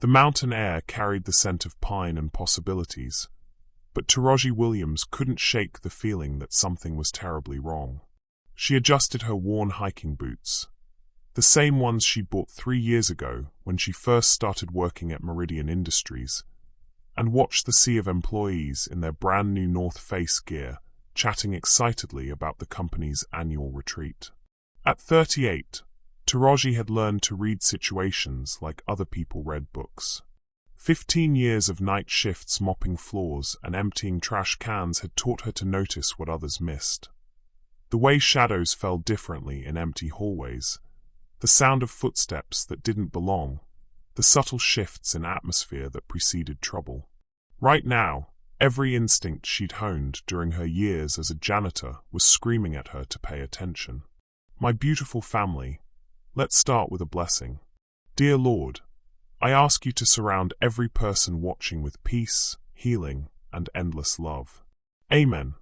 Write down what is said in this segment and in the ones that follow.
The mountain air carried the scent of pine and possibilities, but Taraji Williams couldn't shake the feeling that something was terribly wrong. She adjusted her worn hiking boots, the same ones she'd bought 3 years ago when she first started working at Meridian Industries, and watched the sea of employees in their brand new North Face gear chatting excitedly about the company's annual retreat. At 38, Taraji had learned to read situations like other people read books. 15 years of night shifts mopping floors and emptying trash cans had taught her to notice what others missed. The way shadows fell differently in empty hallways, the sound of footsteps that didn't belong, the subtle shifts in atmosphere that preceded trouble. Right now, every instinct she'd honed during her years as a janitor was screaming at her to pay attention. My beautiful family, let's start with a blessing. Dear Lord, I ask you to surround every person watching with peace, healing, and endless love. Amen.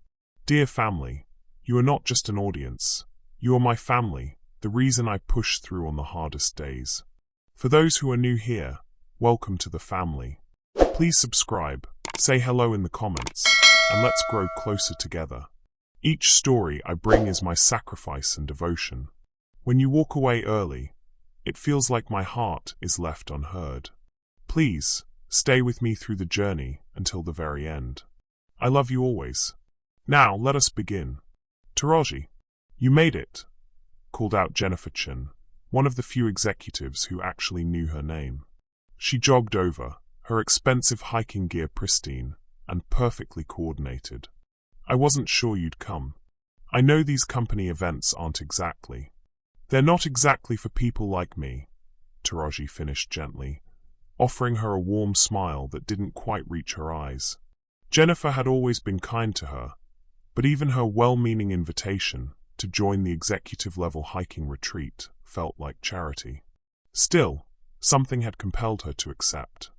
Dear family, you are not just an audience. You are my family, the reason I push through on the hardest days. For those who are new here, welcome to the family. Please subscribe, say hello in the comments, and let's grow closer together. Each story I bring is my sacrifice and devotion. When you walk away early, it feels like my heart is left unheard. Please, stay with me through the journey until the very end. I love you always. Now, let us begin. Taraji, you made it, called out Jennifer Chin, one of the few executives who actually knew her name. She jogged over, her expensive hiking gear pristine and perfectly coordinated. I wasn't sure you'd come. I know these company events aren't exactly. They're not exactly for people like me, Taraji finished gently, offering her a warm smile that didn't quite reach her eyes. Jennifer had always been kind to her, but even her well-meaning invitation to join the executive-level hiking retreat felt like charity. Still, something had compelled her to accept.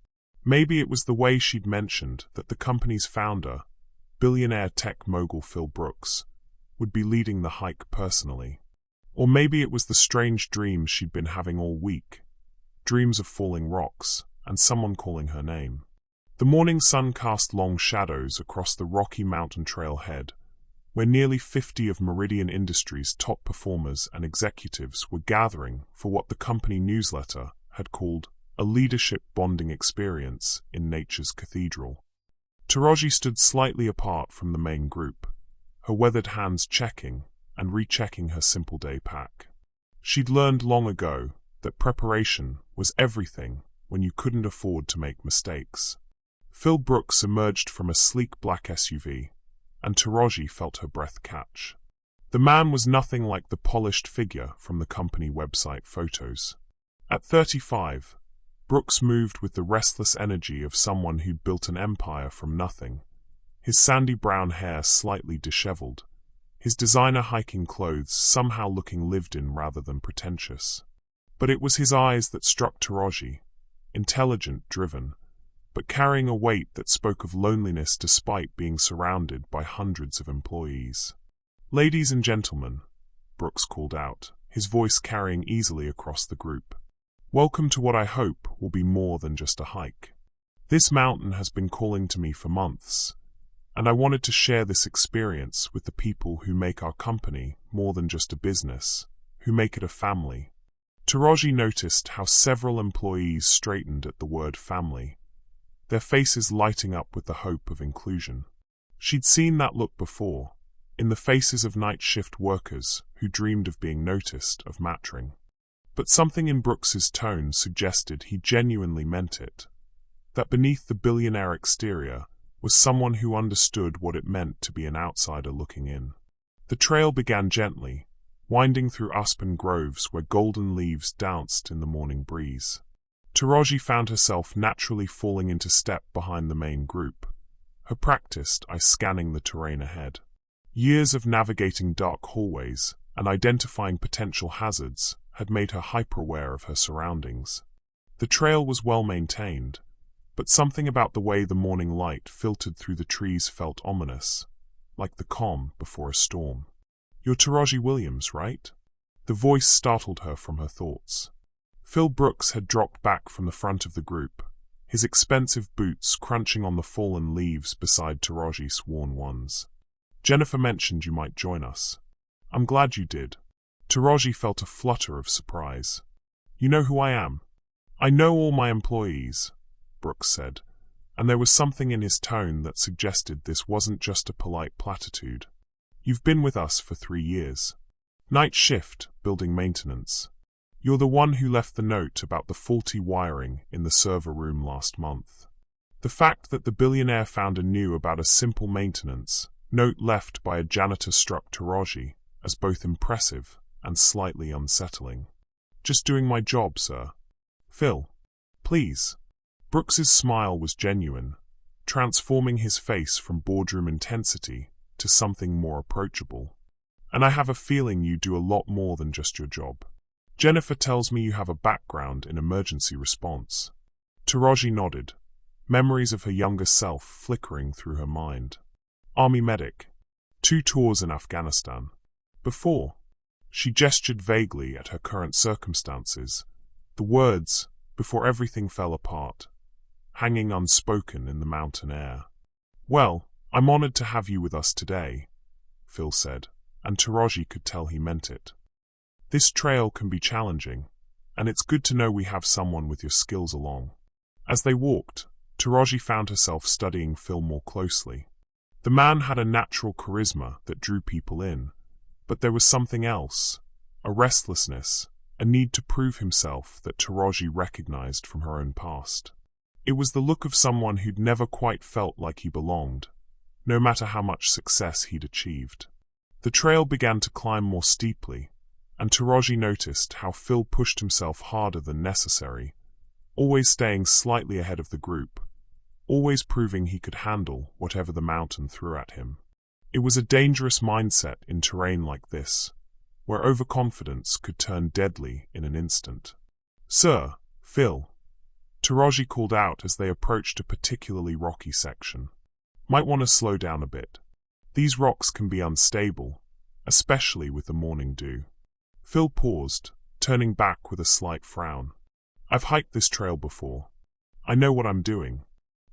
Maybe it was the way she'd mentioned that the company's founder, billionaire tech mogul Phil Brooks, would be leading the hike personally. Or maybe it was the strange dreams she'd been having all week, dreams of falling rocks and someone calling her name. The morning sun cast long shadows across the rocky mountain trail head, where nearly 50 of Meridian Industries' top performers and executives were gathering for what the company newsletter had called a leadership bonding experience in nature's cathedral. Taraji stood slightly apart from the main group, her weathered hands checking and rechecking her simple day pack. She'd learned long ago that preparation was everything when you couldn't afford to make mistakes. Phil Brooks emerged from a sleek black SUV, and Taraji felt her breath catch. The man was nothing like the polished figure from the company website photos. At 35, Brooks moved with the restless energy of someone who'd built an empire from nothing, his sandy brown hair slightly disheveled, his designer hiking clothes somehow looking lived-in rather than pretentious. But it was his eyes that struck Taraji, intelligent, driven, but carrying a weight that spoke of loneliness despite being surrounded by hundreds of employees. Ladies and gentlemen, Brooks called out, his voice carrying easily across the group. Welcome to what I hope will be more than just a hike. This mountain has been calling to me for months, and I wanted to share this experience with the people who make our company more than just a business, who make it a family. Taraji noticed how several employees straightened at the word family, their faces lighting up with the hope of inclusion. She'd seen that look before, in the faces of night shift workers who dreamed of being noticed, of mattering. But something in Brooks's tone suggested he genuinely meant it, that beneath the billionaire exterior was someone who understood what it meant to be an outsider looking in. The trail began gently, winding through aspen groves where golden leaves danced in the morning breeze. Taraji found herself naturally falling into step behind the main group, her practiced eye scanning the terrain ahead. Years of navigating dark hallways and identifying potential hazards had made her hyper-aware of her surroundings. The trail was well maintained, but something about the way the morning light filtered through the trees felt ominous, like the calm before a storm. "You're Taraji Williams, right?" The voice startled her from her thoughts. Phil Brooks had dropped back from the front of the group, his expensive boots crunching on the fallen leaves beside Taraji's worn ones. "Jennifer mentioned you might join us. I'm glad you did." Taraji felt a flutter of surprise. "You know who I am?" "I know all my employees," Brooks said, and there was something in his tone that suggested this wasn't just a polite platitude. "You've been with us for 3 years. Night shift, building maintenance. You're the one who left the note about the faulty wiring in the server room last month." The fact that the billionaire founder knew about a simple maintenance note left by a janitor struck Taraji as both impressive and slightly unsettling. "Just doing my job, sir." "Phil, please." Brooks's smile was genuine, transforming his face from boardroom intensity to something more approachable. "And I have a feeling you do a lot more than just your job. Jennifer tells me you have a background in emergency response." Taraji nodded, memories of her younger self flickering through her mind. "Army medic. 2 tours in Afghanistan. Before." She gestured vaguely at her current circumstances, the words, "before everything fell apart," hanging unspoken in the mountain air. "Well, I'm honored to have you with us today," Phil said, and Taraji could tell he meant it. "This trail can be challenging, and it's good to know we have someone with your skills along." As they walked, Taraji found herself studying Phil more closely. The man had a natural charisma that drew people in, but there was something else, a restlessness, a need to prove himself that Taraji recognized from her own past. It was the look of someone who'd never quite felt like he belonged, no matter how much success he'd achieved. The trail began to climb more steeply, and Taraji noticed how Phil pushed himself harder than necessary, always staying slightly ahead of the group, always proving he could handle whatever the mountain threw at him. It was a dangerous mindset in terrain like this, where overconfidence could turn deadly in an instant. "Sir, Phil," Taraji called out as they approached a particularly rocky section. "Might want to slow down a bit. These rocks can be unstable, especially with the morning dew." Phil paused, turning back with a slight frown. "I've hiked this trail before. I know what I'm doing."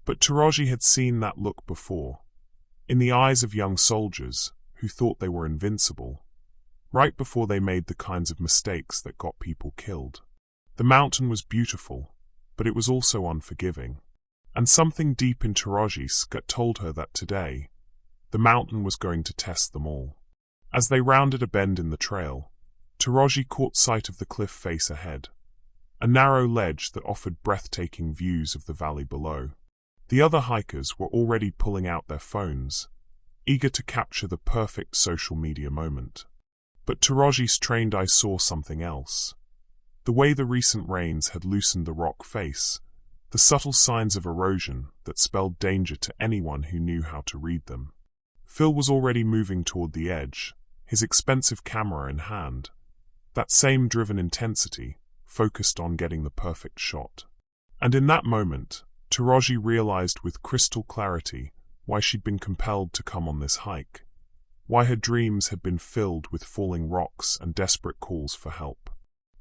But Taraji had seen that look before, in the eyes of young soldiers who thought they were invincible, right before they made the kinds of mistakes that got people killed. The mountain was beautiful, but it was also unforgiving. And something deep in Taraji's gut told her that today, the mountain was going to test them all. As they rounded a bend in the trail, Taraji caught sight of the cliff face ahead, a narrow ledge that offered breathtaking views of the valley below. The other hikers were already pulling out their phones, eager to capture the perfect social media moment. But Taraji's trained eye saw something else. The way the recent rains had loosened the rock face, the subtle signs of erosion that spelled danger to anyone who knew how to read them. Phil was already moving toward the edge, his expensive camera in hand, that same driven intensity, focused on getting the perfect shot. And in that moment, Taraji realized with crystal clarity why she'd been compelled to come on this hike, why her dreams had been filled with falling rocks and desperate calls for help.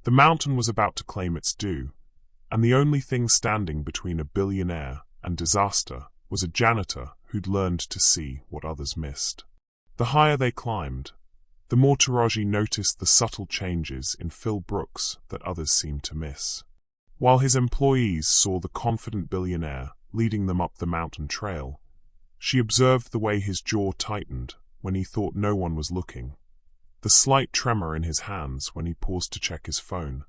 The mountain was about to claim its due, and the only thing standing between a billionaire and disaster was a janitor who'd learned to see what others missed. The higher they climbed, the more Taraji noticed the subtle changes in Phil Brooks that others seemed to miss. While his employees saw the confident billionaire leading them up the mountain trail, she observed the way his jaw tightened when he thought no one was looking, the slight tremor in his hands when he paused to check his phone,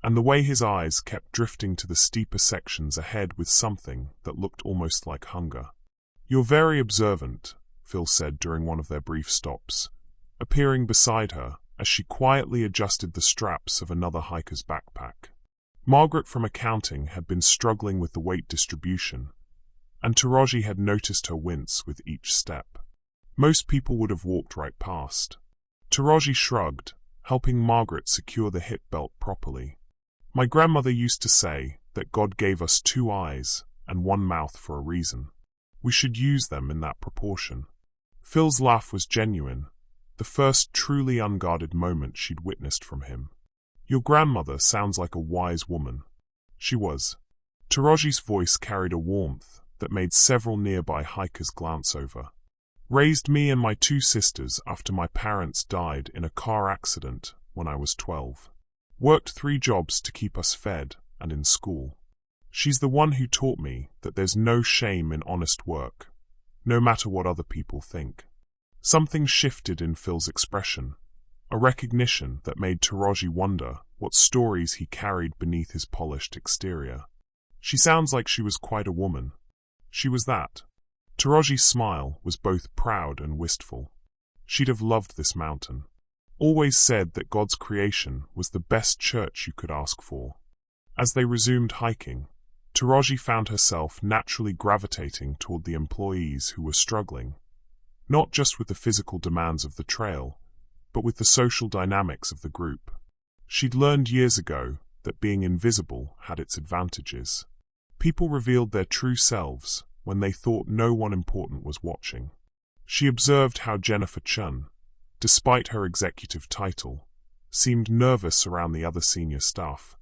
and the way his eyes kept drifting to the steeper sections ahead with something that looked almost like hunger. "You're very observant," Phil said during one of their brief stops, appearing beside her as she quietly adjusted the straps of another hiker's backpack. Margaret from accounting had been struggling with the weight distribution, and Taraji had noticed her wince with each step. Most people would have walked right past. Taraji shrugged, helping Margaret secure the hip belt properly. "My grandmother used to say that God gave us 2 eyes and 1 mouth for a reason. We should use them in that proportion." Phil's laugh was genuine, the first truly unguarded moment she'd witnessed from him. Your grandmother sounds like a wise woman. She was. Taraji's voice carried a warmth that made several nearby hikers glance over. Raised me and my two sisters after my parents died in a car accident when I was 12. Worked 3 jobs to keep us fed and in school. She's the one who taught me that there's no shame in honest work, no matter what other people think. Something shifted in Phil's expression, a recognition that made Taraji wonder what stories he carried beneath his polished exterior. She sounds like she was quite a woman. She was that. Taraji's smile was both proud and wistful. She'd have loved this mountain. Always said that God's creation was the best church you could ask for. As they resumed hiking, Taraji found herself naturally gravitating toward the employees who were struggling, not just with the physical demands of the trail, but with the social dynamics of the group. She'd learned years ago that being invisible had its advantages. People revealed their true selves when they thought no one important was watching. She observed how Jennifer Chun, despite her executive title, seemed nervous around the other senior staff,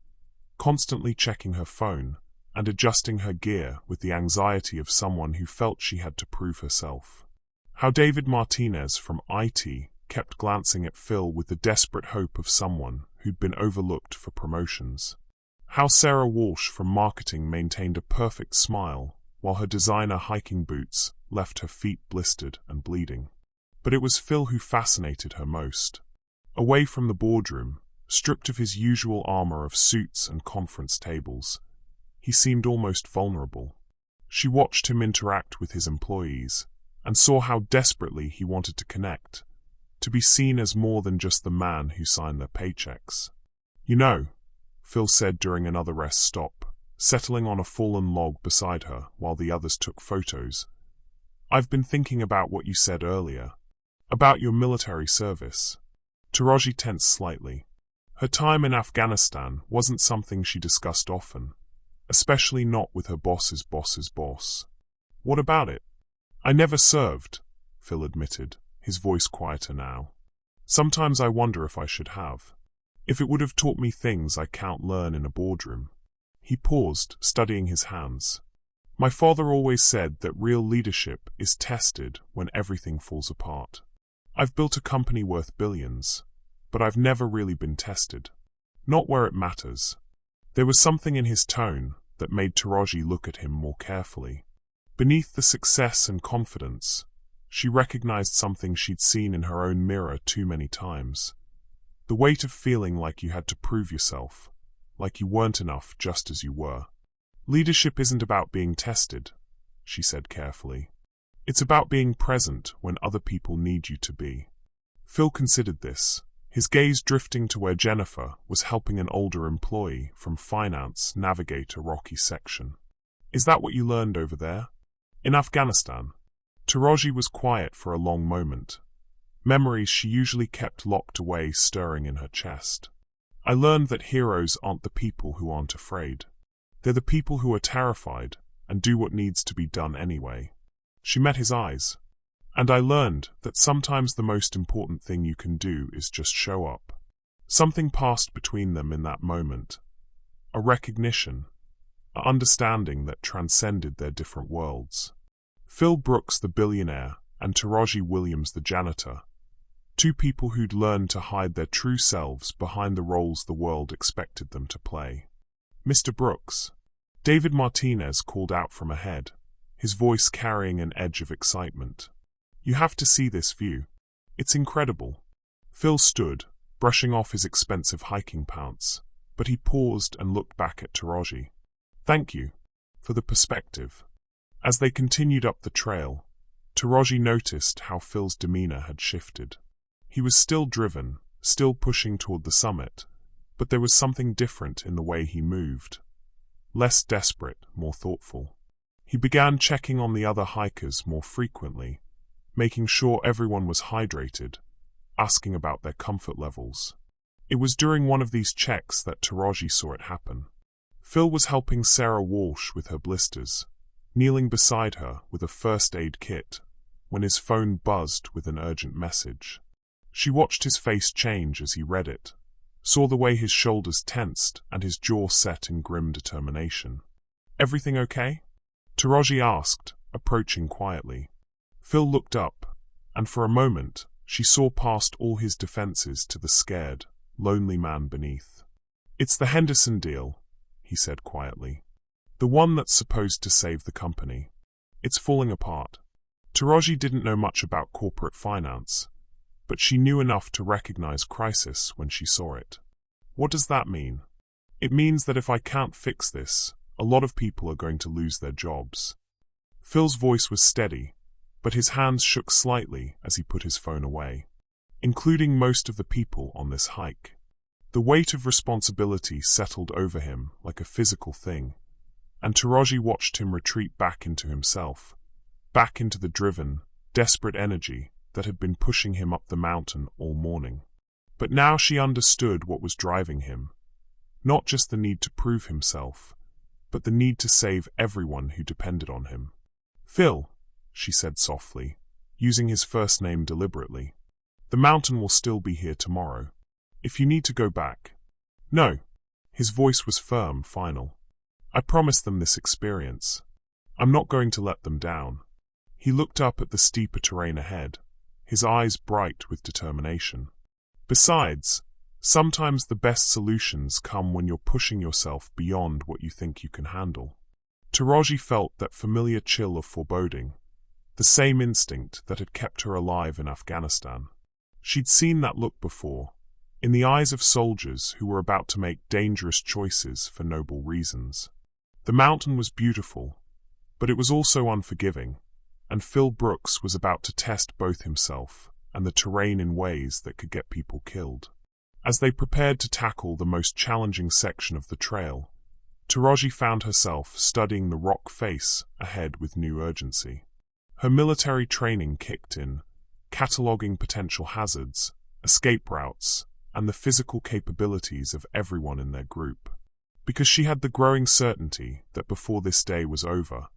constantly checking her phone and adjusting her gear with the anxiety of someone who felt she had to prove herself. How David Martinez from IT kept glancing at Phil with the desperate hope of someone who'd been overlooked for promotions. How Sarah Walsh from marketing maintained a perfect smile while her designer hiking boots left her feet blistered and bleeding. But it was Phil who fascinated her most. Away from the boardroom, stripped of his usual armor of suits and conference tables, he seemed almost vulnerable. She watched him interact with his employees and saw how desperately he wanted to connect, to be seen as more than just the man who signed their paychecks. "You know," Phil said during another rest stop, settling on a fallen log beside her while the others took photos, "I've been thinking about what you said earlier, about your military service." Taraji tensed slightly. Her time in Afghanistan wasn't something she discussed often, especially not with her boss's boss's boss. "What about it?" "I never served," Phil admitted, his voice quieter now. "Sometimes I wonder if I should have. If it would have taught me things I can't learn in a boardroom." He paused, studying his hands. "My father always said that real leadership is tested when everything falls apart. I've built a company worth billions, but I've never really been tested. Not where it matters." There was something in his tone that made Taraji look at him more carefully. Beneath the success and confidence, she recognized something she'd seen in her own mirror too many times. The weight of feeling like you had to prove yourself, like you weren't enough just as you were. "Leadership isn't about being tested," she said carefully. "It's about being present when other people need you to be." Phil considered this, his gaze drifting to where Jennifer was helping an older employee from finance navigate a rocky section. "Is that what you learned over there? In Afghanistan?" Taraji was quiet for a long moment, memories she usually kept locked away stirring in her chest. "I learned that heroes aren't the people who aren't afraid. They're the people who are terrified and do what needs to be done anyway." She met his eyes. "And I learned that sometimes the most important thing you can do is just show up." Something passed between them in that moment. A recognition, an understanding that transcended their different worlds. Phil Brooks, the billionaire, and Taraji Williams, the janitor. Two people who'd learned to hide their true selves behind the roles the world expected them to play. "Mr. Brooks," David Martinez called out from ahead, his voice carrying an edge of excitement. "You have to see this view. It's incredible." Phil stood, brushing off his expensive hiking pants, but he paused and looked back at Taraji. "Thank you for the perspective." As they continued up the trail, Taraji noticed how Phil's demeanor had shifted. He was still driven, still pushing toward the summit, but there was something different in the way he moved. Less desperate, more thoughtful. He began checking on the other hikers more frequently, making sure everyone was hydrated, asking about their comfort levels. It was during one of these checks that Taraji saw it happen. Phil was helping Sarah Walsh with her blisters, kneeling beside her with a first aid kit, when his phone buzzed with an urgent message. She watched his face change as he read it, saw the way his shoulders tensed and his jaw set in grim determination. "Everything okay?" Taraji asked, approaching quietly. Phil looked up, and for a moment, she saw past all his defenses to the scared, lonely man beneath. "It's the Henderson deal," he said quietly. "The one that's supposed to save the company. It's falling apart." Taraji didn't know much about corporate finance, but she knew enough to recognize crisis when she saw it. "What does that mean?" "It means that if I can't fix this, a lot of people are going to lose their jobs." Phil's voice was steady, but his hands shook slightly as he put his phone away. "Including most of the people on this hike." The weight of responsibility settled over him like a physical thing, and Taraji watched him retreat back into himself, back into the driven, desperate energy that had been pushing him up the mountain all morning. But now she understood what was driving him. Not just the need to prove himself, but the need to save everyone who depended on him. "Phil," she said softly, using his first name deliberately, "the mountain will still be here tomorrow. If you need to go back." "No." His voice was firm, final. "I promised them this experience. I'm not going to let them down." He looked up at the steeper terrain ahead, his eyes bright with determination. "Besides, sometimes the best solutions come when you're pushing yourself beyond what you think you can handle." Taraji felt that familiar chill of foreboding, the same instinct that had kept her alive in Afghanistan. She'd seen that look before, in the eyes of soldiers who were about to make dangerous choices for noble reasons. The mountain was beautiful, but it was also unforgiving, and Phil Brooks was about to test both himself and the terrain in ways that could get people killed. As they prepared to tackle the most challenging section of the trail, Taraji found herself studying the rock face ahead with new urgency. Her military training kicked in, cataloging potential hazards, escape routes, and the physical capabilities of everyone in their group. Because she had the growing certainty that before this day was over,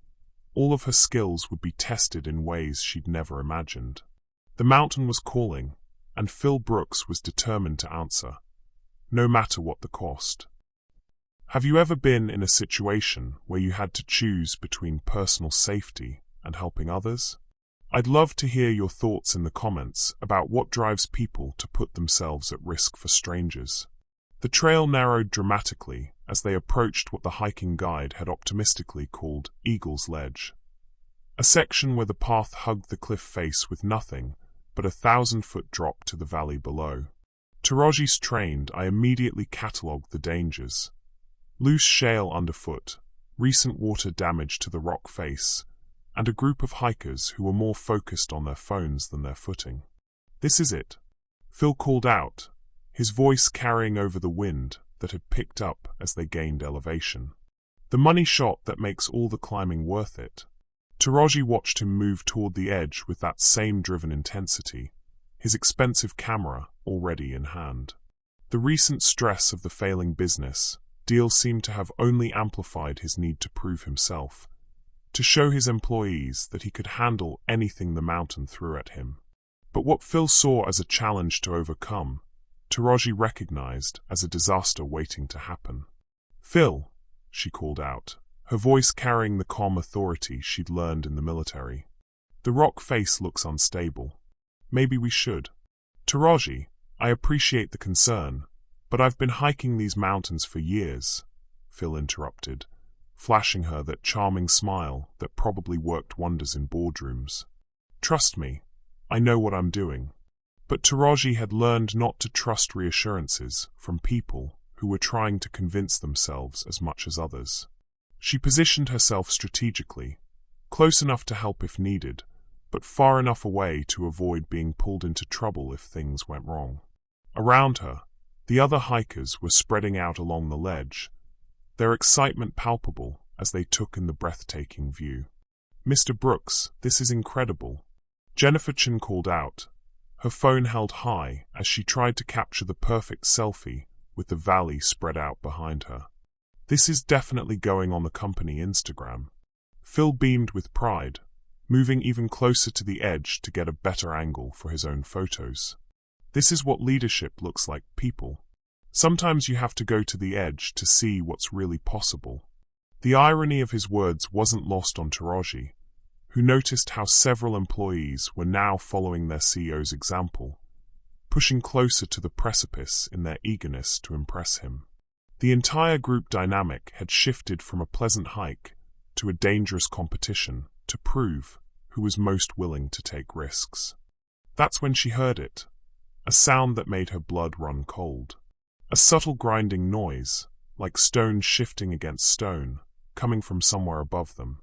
all of her skills would be tested in ways she'd never imagined. The mountain was calling, and Phil Brooks was determined to answer, no matter what the cost. Have you ever been in a situation where you had to choose between personal safety and helping others? I'd love to hear your thoughts in the comments about what drives people to put themselves at risk for strangers. The trail narrowed dramatically as they approached what the hiking guide had optimistically called Eagle's Ledge, a section where the path hugged the cliff face with nothing but a 1,000-foot drop to the valley below. Taraji's trained, I immediately catalogued the dangers. Loose shale underfoot, recent water damage to the rock face, and a group of hikers who were more focused on their phones than their footing. "This is it," Phil called out, his voice carrying over the wind that had picked up as they gained elevation. "The money shot that makes all the climbing worth it." Taraji watched him move toward the edge with that same driven intensity, his expensive camera already in hand. The recent stress of the failing business deal seemed to have only amplified his need to prove himself, to show his employees that he could handle anything the mountain threw at him. But what Phil saw as a challenge to overcome, Taraji recognized as a disaster waiting to happen. "Phil," she called out, her voice carrying the calm authority she'd learned in the military. "The rock face looks unstable. Maybe we should." "Taraji, I appreciate the concern, but I've been hiking these mountains for years," Phil interrupted, flashing her that charming smile that probably worked wonders in boardrooms. "Trust me, I know what I'm doing." But Taraji had learned not to trust reassurances from people who were trying to convince themselves as much as others. She positioned herself strategically, close enough to help if needed, but far enough away to avoid being pulled into trouble if things went wrong. Around her, the other hikers were spreading out along the ledge, their excitement palpable as they took in the breathtaking view. "Mr. Brooks, this is incredible," Jennifer Chin called out, her phone held high as she tried to capture the perfect selfie with the valley spread out behind her. "This is definitely going on the company Instagram." Phil beamed with pride, moving even closer to the edge to get a better angle for his own photos. "This is what leadership looks like, people." Sometimes you have to go to the edge to see what's really possible. The irony of his words wasn't lost on Taraji, who noticed how several employees were now following their CEO's example, pushing closer to the precipice in their eagerness to impress him. The entire group dynamic had shifted from a pleasant hike to a dangerous competition to prove who was most willing to take risks. That's when she heard it, a sound that made her blood run cold. A subtle grinding noise, like stone shifting against stone, coming from somewhere above them.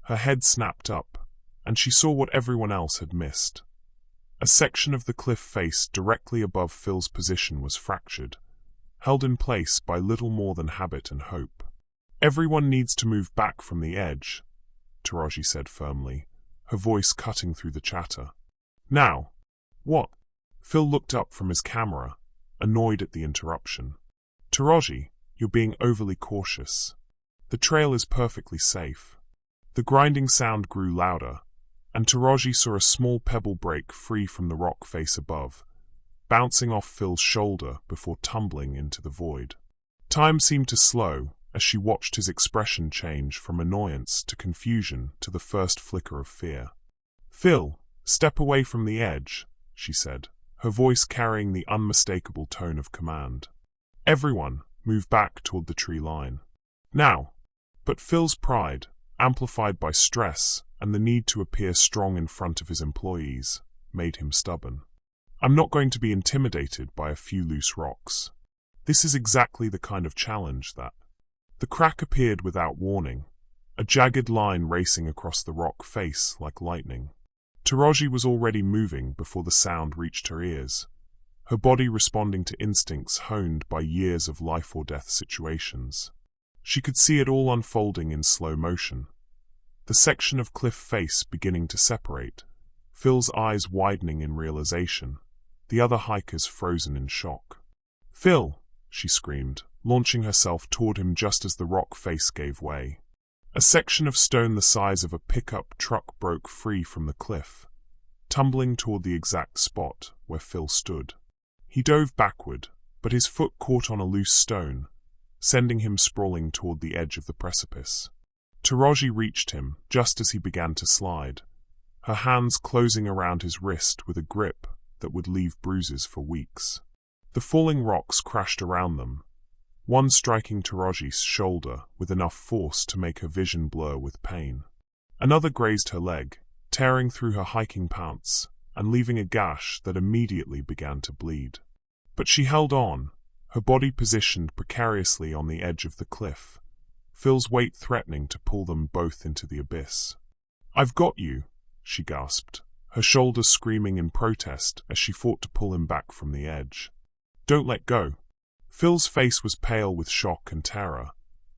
Her head snapped up, and she saw what everyone else had missed. A section of the cliff face directly above Phil's position was fractured, held in place by little more than habit and hope. "Everyone needs to move back from the edge," Taraji said firmly, her voice cutting through the chatter. "Now." "What?" Phil looked up from his camera, annoyed at the interruption. "Taraji, you're being overly cautious. The trail is perfectly safe." The grinding sound grew louder, and Taraji saw a small pebble break free from the rock face above, bouncing off Phil's shoulder before tumbling into the void. Time seemed to slow as she watched his expression change from annoyance to confusion to the first flicker of fear. "Phil, step away from the edge," she said, her voice carrying the unmistakable tone of command. "Everyone, move back toward the tree line. Now." But Phil's pride, amplified by stress and the need to appear strong in front of his employees, made him stubborn. "I'm not going to be intimidated by a few loose rocks. This is exactly the kind of challenge that..." The crack appeared without warning, a jagged line racing across the rock face like lightning. Taraji was already moving before the sound reached her ears, her body responding to instincts honed by years of life-or-death situations. She could see it all unfolding in slow motion. The section of cliff face beginning to separate, Phil's eyes widening in realization, the other hikers frozen in shock. "Phil!" she screamed, launching herself toward him just as the rock face gave way. A section of stone the size of a pickup truck broke free from the cliff, tumbling toward the exact spot where Phil stood. He dove backward, but his foot caught on a loose stone, sending him sprawling toward the edge of the precipice. Taraji reached him just as he began to slide, her hands closing around his wrist with a grip that would leave bruises for weeks. The falling rocks crashed around them, one striking Taraji's shoulder with enough force to make her vision blur with pain. Another grazed her leg, tearing through her hiking pants and leaving a gash that immediately began to bleed. But she held on, her body positioned precariously on the edge of the cliff, Phil's weight threatening to pull them both into the abyss. "I've got you," she gasped, her shoulders screaming in protest as she fought to pull him back from the edge. "Don't let go." Phil's face was pale with shock and terror,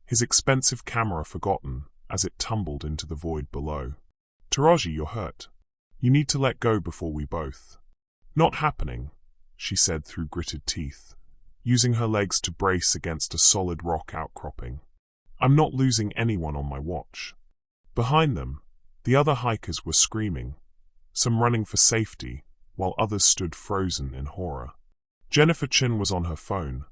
his expensive camera forgotten as it tumbled into the void below. "Taraji, you're hurt. You need to let go before we both." "Not happening," she said through gritted teeth, using her legs to brace against a solid rock outcropping. "I'm not losing anyone on my watch." Behind them, the other hikers were screaming, some running for safety, while others stood frozen in horror. Jennifer Chin was on her phone,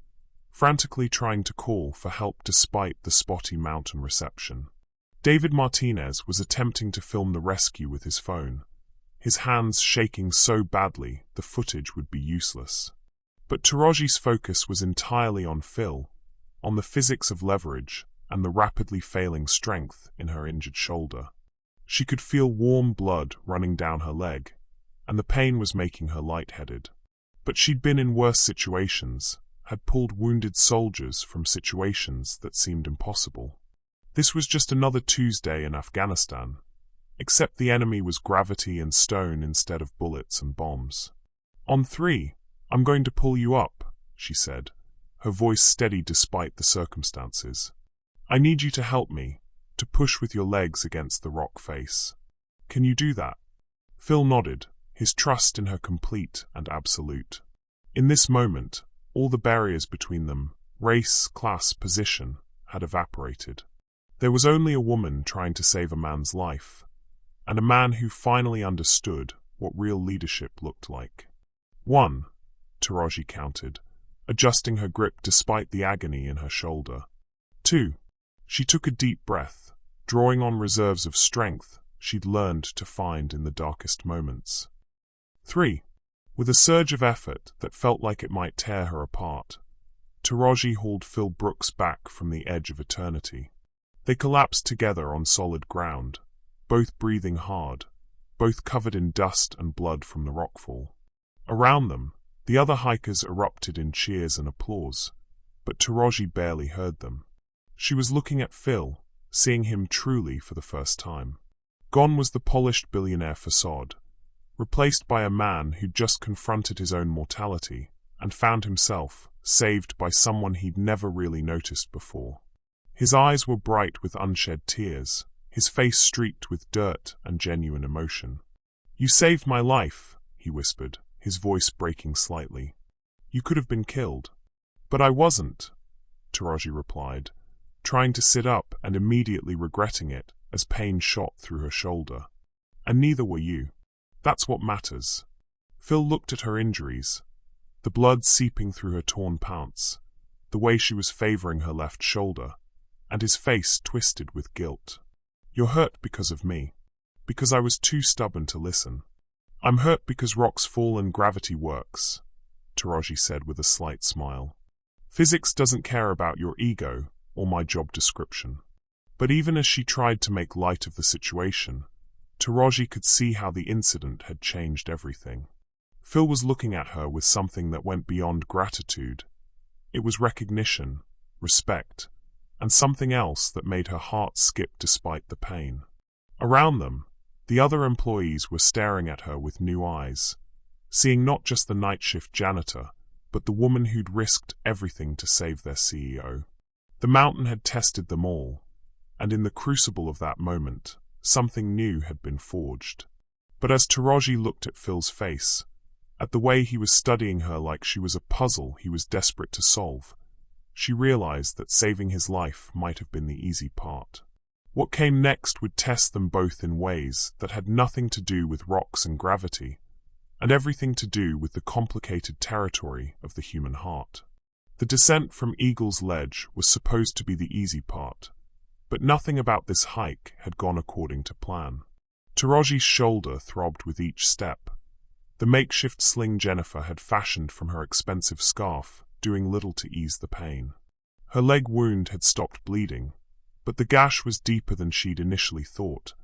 frantically trying to call for help despite the spotty mountain reception. David Martinez was attempting to film the rescue with his phone, his hands shaking so badly the footage would be useless. But Taraji's focus was entirely on Phil, on the physics of leverage and the rapidly failing strength in her injured shoulder. She could feel warm blood running down her leg, and the pain was making her lightheaded. But she'd been in worse situations, had pulled wounded soldiers from situations that seemed impossible. This was just another Tuesday in Afghanistan, except the enemy was gravity and stone instead of bullets and bombs. "On three, I'm going to pull you up," she said, her voice steady despite the circumstances. "I need you to help me, to push with your legs against the rock face. Can you do that?" Phil nodded, his trust in her complete and absolute. In this moment, all the barriers between them, race, class, position, had evaporated. There was only a woman trying to save a man's life, and a man who finally understood what real leadership looked like. "One," Taraji counted, adjusting her grip despite the agony in her shoulder. 2. She took a deep breath, drawing on reserves of strength she'd learned to find in the darkest moments. 3. With a surge of effort that felt like it might tear her apart, Taraji hauled Phil Brooks back from the edge of eternity. They collapsed together on solid ground, both breathing hard, both covered in dust and blood from the rockfall. Around them, the other hikers erupted in cheers and applause, but Taraji barely heard them. She was looking at Phil, seeing him truly for the first time. Gone was the polished billionaire facade, replaced by a man who'd just confronted his own mortality and found himself saved by someone he'd never really noticed before. His eyes were bright with unshed tears, his face streaked with dirt and genuine emotion. "You saved my life," he whispered, his voice breaking slightly. "You could have been killed." "But I wasn't," Taraji replied, trying to sit up and immediately regretting it as pain shot through her shoulder. "And neither were you. That's what matters." Phil looked at her injuries, the blood seeping through her torn pants, the way she was favoring her left shoulder, and his face twisted with guilt. "You're hurt because of me, because I was too stubborn to listen." "I'm hurt because rocks fall and gravity works," Taraji said with a slight smile. "Physics doesn't care about your ego or my job description." But even as she tried to make light of the situation, Taraji could see how the incident had changed everything. Phil was looking at her with something that went beyond gratitude. It was recognition, respect, and something else that made her heart skip despite the pain. Around them, the other employees were staring at her with new eyes, seeing not just the night shift janitor, but the woman who'd risked everything to save their CEO. The mountain had tested them all, and in the crucible of that moment, something new had been forged. But as Taraji looked at Phil's face, at the way he was studying her like she was a puzzle he was desperate to solve, she realized that saving his life might have been the easy part. What came next would test them both in ways that had nothing to do with rocks and gravity, and everything to do with the complicated territory of the human heart. The descent from Eagle's Ledge was supposed to be the easy part, but nothing about this hike had gone according to plan. Taraji's shoulder throbbed with each step, the makeshift sling Jennifer had fashioned from her expensive scarf doing little to ease the pain. Her leg wound had stopped bleeding, but the gash was deeper than she'd initially thought,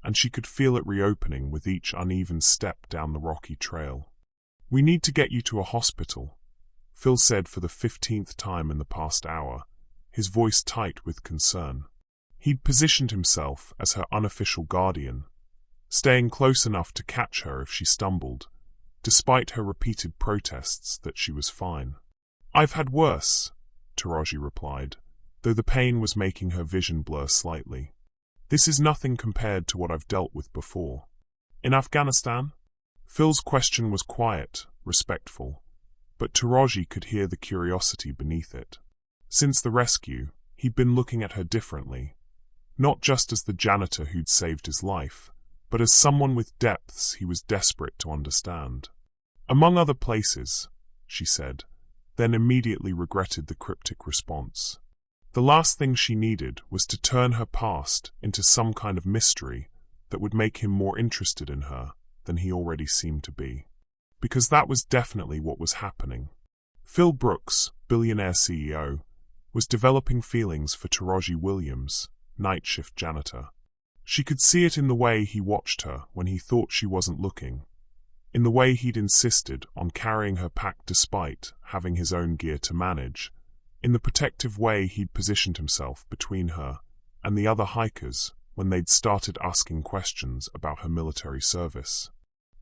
and she could feel it reopening with each uneven step down the rocky trail. "We need to get you to a hospital," Phil said for the 15th time in the past hour, his voice tight with concern. He'd positioned himself as her unofficial guardian, staying close enough to catch her if she stumbled, despite her repeated protests that she was fine. "I've had worse," Taraji replied, though the pain was making her vision blur slightly. "This is nothing compared to what I've dealt with before." "In Afghanistan?" Phil's question was quiet, respectful, but Taraji could hear the curiosity beneath it. Since the rescue, he'd been looking at her differently, not just as the janitor who'd saved his life, but as someone with depths he was desperate to understand. "Among other places," she said, then immediately regretted the cryptic response. The last thing she needed was to turn her past into some kind of mystery that would make him more interested in her than he already seemed to be. Because that was definitely what was happening. Phil Brooks, billionaire CEO, was developing feelings for Taraji Williams, night shift janitor. She could see it in the way he watched her when he thought she wasn't looking, in the way he'd insisted on carrying her pack despite having his own gear to manage, in the protective way he'd positioned himself between her and the other hikers when they'd started asking questions about her military service.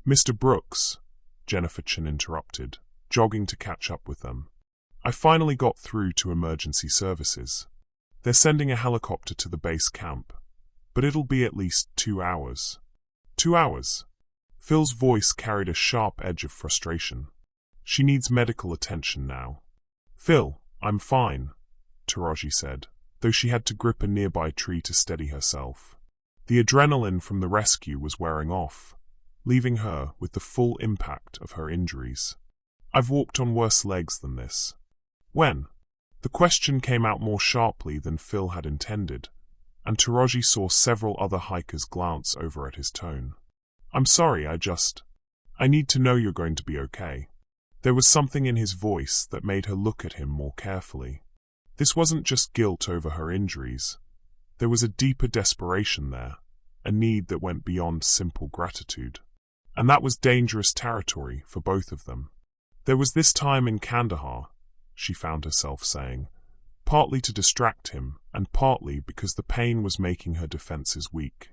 "Mr. Brooks," Jennifer Chin interrupted, jogging to catch up with them. "I finally got through to emergency services. They're sending a helicopter to the base camp, but it'll be at least 2 hours." 2 hours? Phil's voice carried a sharp edge of frustration. "She needs medical attention now." "Phil, I'm fine," Taraji said, though she had to grip a nearby tree to steady herself. The adrenaline from the rescue was wearing off, leaving her with the full impact of her injuries. "I've walked on worse legs than this." When? The question came out more sharply than Phil had intended, and Taraji saw several other hikers glance over at his tone. I'm sorry, I need to know you're going to be okay. There was something in his voice that made her look at him more carefully. This wasn't just guilt over her injuries. There was a deeper desperation there, a need that went beyond simple gratitude. And that was dangerous territory for both of them. There was this time in Kandahar, she found herself saying, partly to distract him and partly because the pain was making her defenses weak.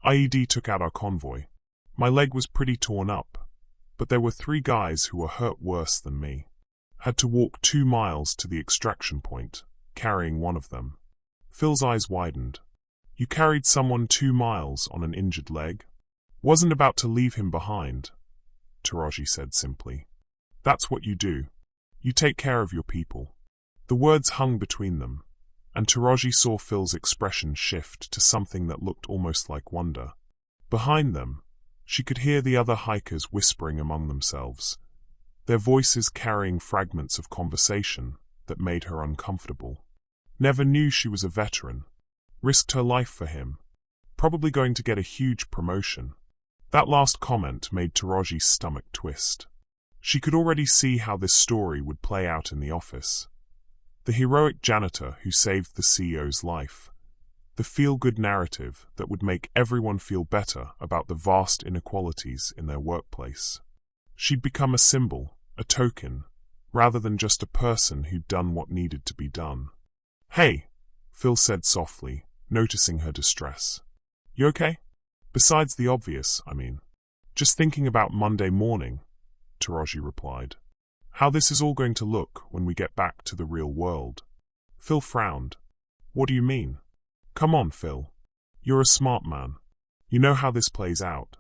IED took out our convoy. My leg was pretty torn up, but there were 3 guys who were hurt worse than me. Had to walk 2 miles to the extraction point, carrying one of them. Phil's eyes widened. You carried someone 2 miles on an injured leg? Wasn't about to leave him behind, Taraji said simply. That's what you do. You take care of your people. The words hung between them, and Taraji saw Phil's expression shift to something that looked almost like wonder. Behind them, she could hear the other hikers whispering among themselves, their voices carrying fragments of conversation that made her uncomfortable. Never knew she was a veteran. Risked her life for him. Probably going to get a huge promotion. That last comment made Taraji's stomach twist. She could already see how this story would play out in the office. The heroic janitor who saved the CEO's life. The feel-good narrative that would make everyone feel better about the vast inequalities in their workplace. She'd become a symbol, a token, rather than just a person who'd done what needed to be done. Hey, Phil said softly, noticing her distress. You okay? Besides the obvious, I mean. Just thinking about Monday morning, Taraji replied. How this is all going to look when we get back to the real world. Phil frowned. What do you mean? Come on, Phil. You're a smart man. You know how this plays out.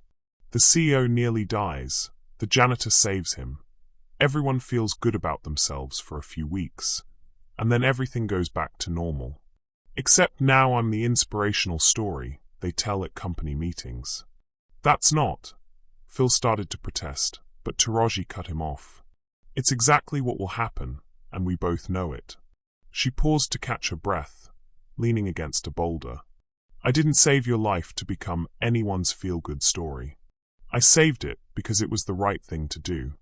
The CEO nearly dies. The janitor saves him. Everyone feels good about themselves for a few weeks. And then everything goes back to normal. Except now I'm the inspirational story they tell at company meetings. That's not. Phil started to protest, but Taraji cut him off. It's exactly what will happen, and we both know it. She paused to catch her breath, leaning against a boulder. I didn't save your life to become anyone's feel-good story. I saved it because it was the right thing to do.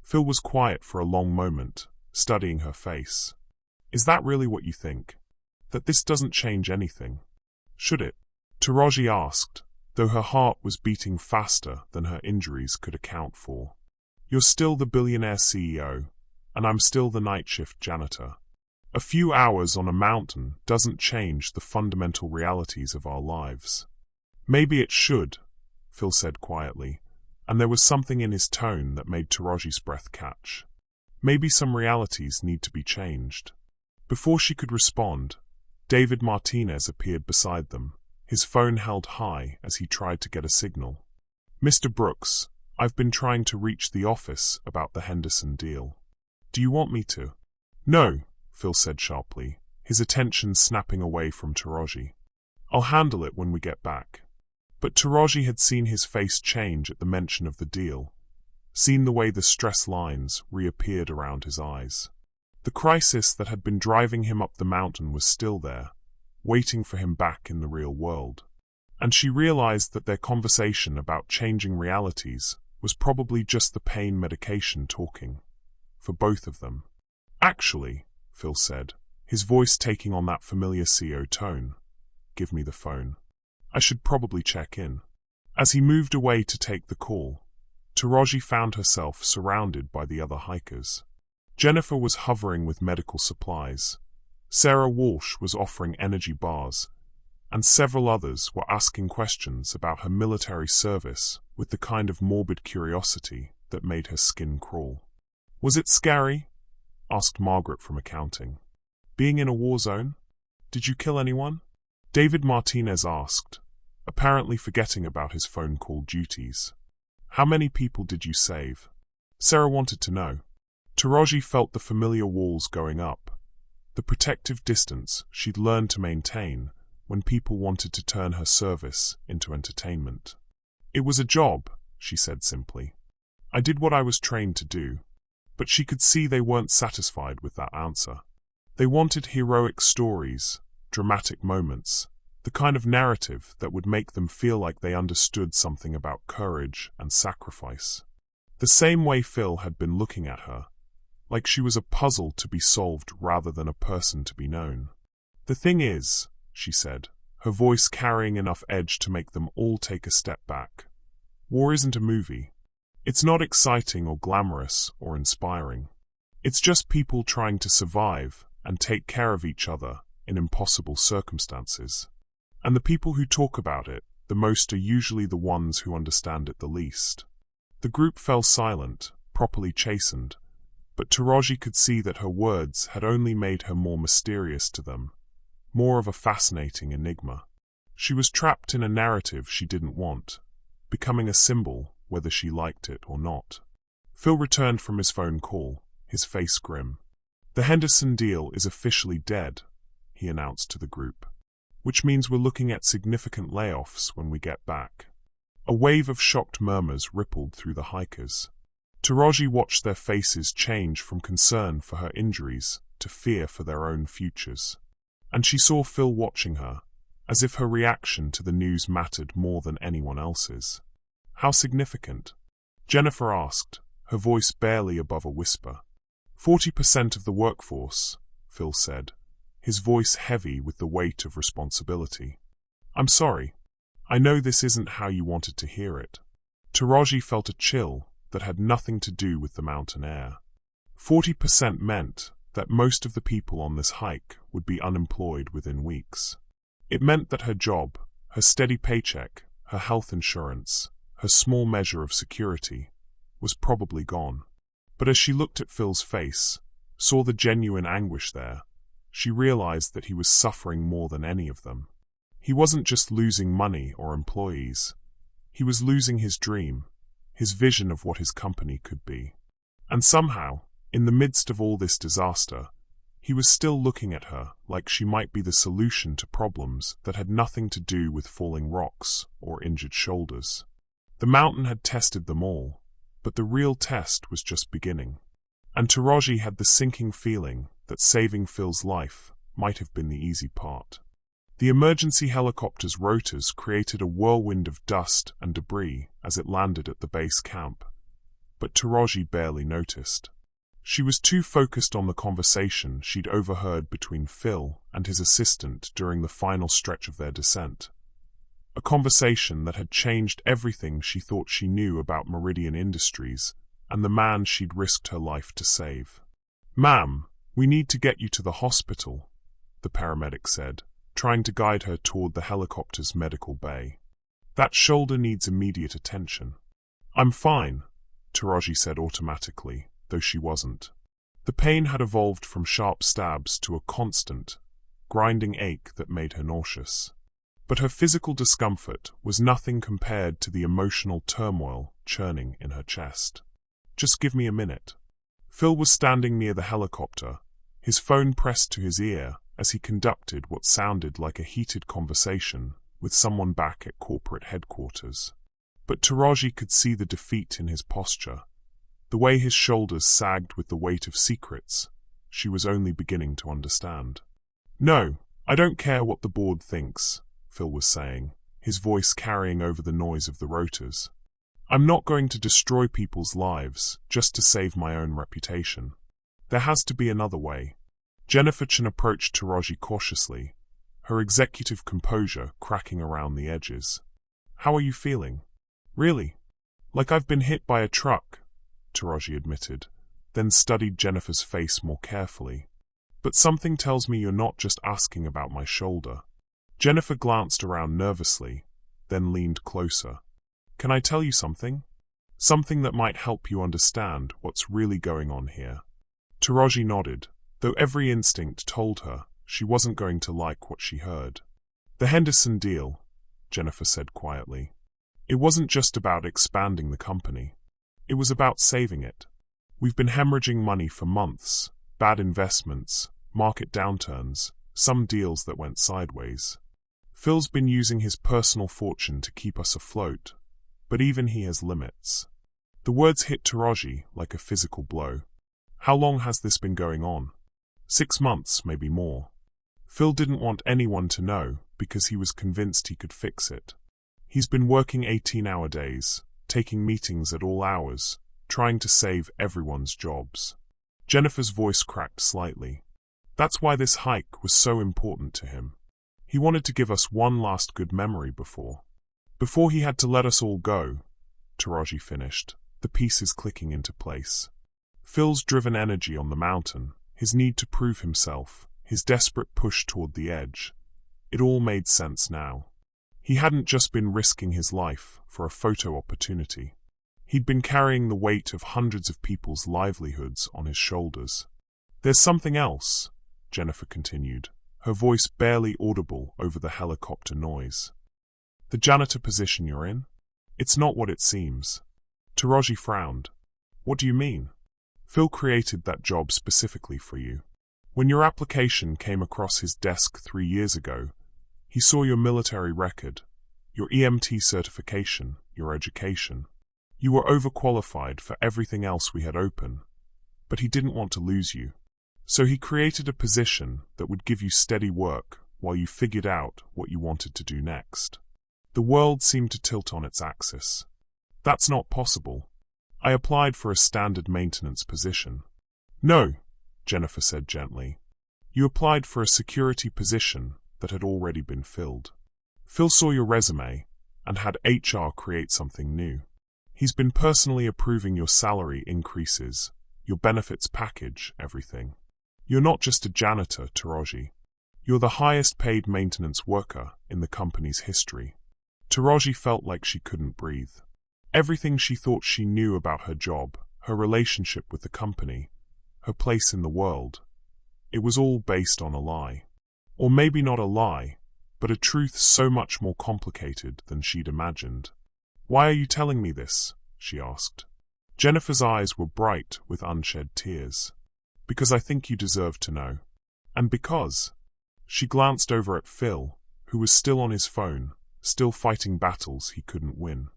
Phil was quiet for a long moment, studying her face. Is that really what you think? That this doesn't change anything? Should it? Taraji asked, though her heart was beating faster than her injuries could account for. You're still the billionaire CEO, and I'm still the night shift janitor. A few hours on a mountain doesn't change the fundamental realities of our lives. Maybe it should, Phil said quietly, and there was something in his tone that made Taraji's breath catch. Maybe some realities need to be changed. Before she could respond, David Martinez appeared beside them, his phone held high as he tried to get a signal. Mr. Brooks, I've been trying to reach the office about the Henderson deal. Do you want me to? No, Phil said sharply, his attention snapping away from Taraji. I'll handle it when we get back. But Taraji had seen his face change at the mention of the deal, seen the way the stress lines reappeared around his eyes. The crisis that had been driving him up the mountain was still there, waiting for him back in the real world. And she realized that their conversation about changing realities was probably just the pain medication talking, for both of them. Actually, Phil said, his voice taking on that familiar CEO tone, give me the phone. I should probably check in. As he moved away to take the call, Taraji found herself surrounded by the other hikers. Jennifer was hovering with medical supplies. Sarah Walsh was offering energy bars, and several others were asking questions about her military service with the kind of morbid curiosity that made her skin crawl. Was it scary? Asked Margaret from accounting. Being in a war zone? Did you kill anyone? David Martinez asked, apparently forgetting about his phone call duties. How many people did you save? Sarah wanted to know. Taraji felt the familiar walls going up, the protective distance she'd learned to maintain when people wanted to turn her service into entertainment. It was a job, she said simply. I did what I was trained to do. But she could see they weren't satisfied with that answer. They wanted heroic stories, dramatic moments, the kind of narrative that would make them feel like they understood something about courage and sacrifice. The same way Phil had been looking at her, like she was a puzzle to be solved rather than a person to be known. "The thing is," she said, her voice carrying enough edge to make them all take a step back, "war isn't a movie. It's not exciting or glamorous or inspiring. It's just people trying to survive and take care of each other in impossible circumstances. And the people who talk about it the most are usually the ones who understand it the least." The group fell silent, properly chastened, but Taraji could see that her words had only made her more mysterious to them, more of a fascinating enigma. She was trapped in a narrative she didn't want, becoming a symbol whether she liked it or not. Phil returned from his phone call, his face grim. "The Henderson deal is officially dead," he announced to the group, "which means we're looking at significant layoffs when we get back." A wave of shocked murmurs rippled through the hikers. Taraji watched their faces change from concern for her injuries to fear for their own futures. And she saw Phil watching her, as if her reaction to the news mattered more than anyone else's. "How significant?" Jennifer asked, her voice barely above a whisper. 40% of the workforce," Phil said, his voice heavy with the weight of responsibility. "I'm sorry. I know this isn't how you wanted to hear it." Taraji felt a chill that had nothing to do with the mountain air. 40% meant that most of the people on this hike would be unemployed within weeks. It meant that her job, her steady paycheck, her health insurance, her small measure of security, was probably gone. But as she looked at Phil's face, saw the genuine anguish there, she realized that he was suffering more than any of them. He wasn't just losing money or employees. He was losing his dream, his vision of what his company could be. And somehow, in the midst of all this disaster, he was still looking at her like she might be the solution to problems that had nothing to do with falling rocks or injured shoulders. The mountain had tested them all, but the real test was just beginning. And Taraji had the sinking feeling that saving Phil's life might have been the easy part. The emergency helicopter's rotors created a whirlwind of dust and debris as it landed at the base camp, but Taraji barely noticed. She was too focused on the conversation she'd overheard between Phil and his assistant during the final stretch of their descent. A conversation that had changed everything she thought she knew about Meridian Industries and the man she'd risked her life to save. "Ma'am, we need to get you to the hospital," the paramedic said, trying to guide her toward the helicopter's medical bay. "That shoulder needs immediate attention." "I'm fine," Taraji said automatically, though she wasn't. The pain had evolved from sharp stabs to a constant, grinding ache that made her nauseous. But her physical discomfort was nothing compared to the emotional turmoil churning in her chest. "Just give me a minute." Phil was standing near the helicopter, his phone pressed to his ear as he conducted what sounded like a heated conversation with someone back at corporate headquarters. But Taraji could see the defeat in his posture, the way his shoulders sagged with the weight of secrets she was only beginning to understand. "No, I don't care what the board thinks," Phil was saying, his voice carrying over the noise of the rotors. "I'm not going to destroy people's lives just to save my own reputation. There has to be another way." Jennifer approached Taraji cautiously, her executive composure cracking around the edges. "How are you feeling?" "Really? Like I've been hit by a truck," Taraji admitted, then studied Jennifer's face more carefully. "But something tells me you're not just asking about my shoulder." Jennifer glanced around nervously, then leaned closer. "Can I tell you something? Something that might help you understand what's really going on here." Taraji nodded, though every instinct told her she wasn't going to like what she heard. "The Henderson deal," Jennifer said quietly. "It wasn't just about expanding the company. It was about saving it. We've been hemorrhaging money for months, bad investments, market downturns, some deals that went sideways. Phil's been using his personal fortune to keep us afloat, but even he has limits." The words hit Taraji like a physical blow. How long has this been going on? 6 months, maybe more. Phil didn't want anyone to know because he was convinced he could fix it. He's been working 18-hour days, taking meetings at all hours, trying to save everyone's jobs. Jennifer's voice cracked slightly. That's why this hike was so important to him. He wanted to give us one last good memory before he had to let us all go. Taraji finished, the pieces clicking into place. Phil's driven energy on the mountain, his need to prove himself, his desperate push toward the edge. It all made sense now. He hadn't just been risking his life for a photo opportunity. He'd been carrying the weight of hundreds of people's livelihoods on his shoulders. There's something else, Jennifer continued, her voice barely audible over the helicopter noise. The janitor position you're in? It's not what it seems. Taraji frowned. What do you mean? Phil created that job specifically for you. When your application came across his desk 3 years ago, he saw your military record, your EMT certification, your education. You were overqualified for everything else we had open, but he didn't want to lose you. So he created a position that would give you steady work while you figured out what you wanted to do next. The world seemed to tilt on its axis. That's not possible. I applied for a standard maintenance position. No, Jennifer said gently. You applied for a security position that had already been filled. Phil saw your resume and had HR create something new. He's been personally approving your salary increases, your benefits package, everything. You're not just a janitor, Taraji. You're the highest paid maintenance worker in the company's history. Taraji felt like she couldn't breathe. Everything she thought she knew about her job, her relationship with the company, her place in the world, it was all based on a lie. Or maybe not a lie, but a truth so much more complicated than she'd imagined. Why are you telling me this? She asked. Jennifer's eyes were bright with unshed tears. Because I think you deserve to know. And because... She glanced over at Phil, who was still on his phone, still fighting battles he couldn't win.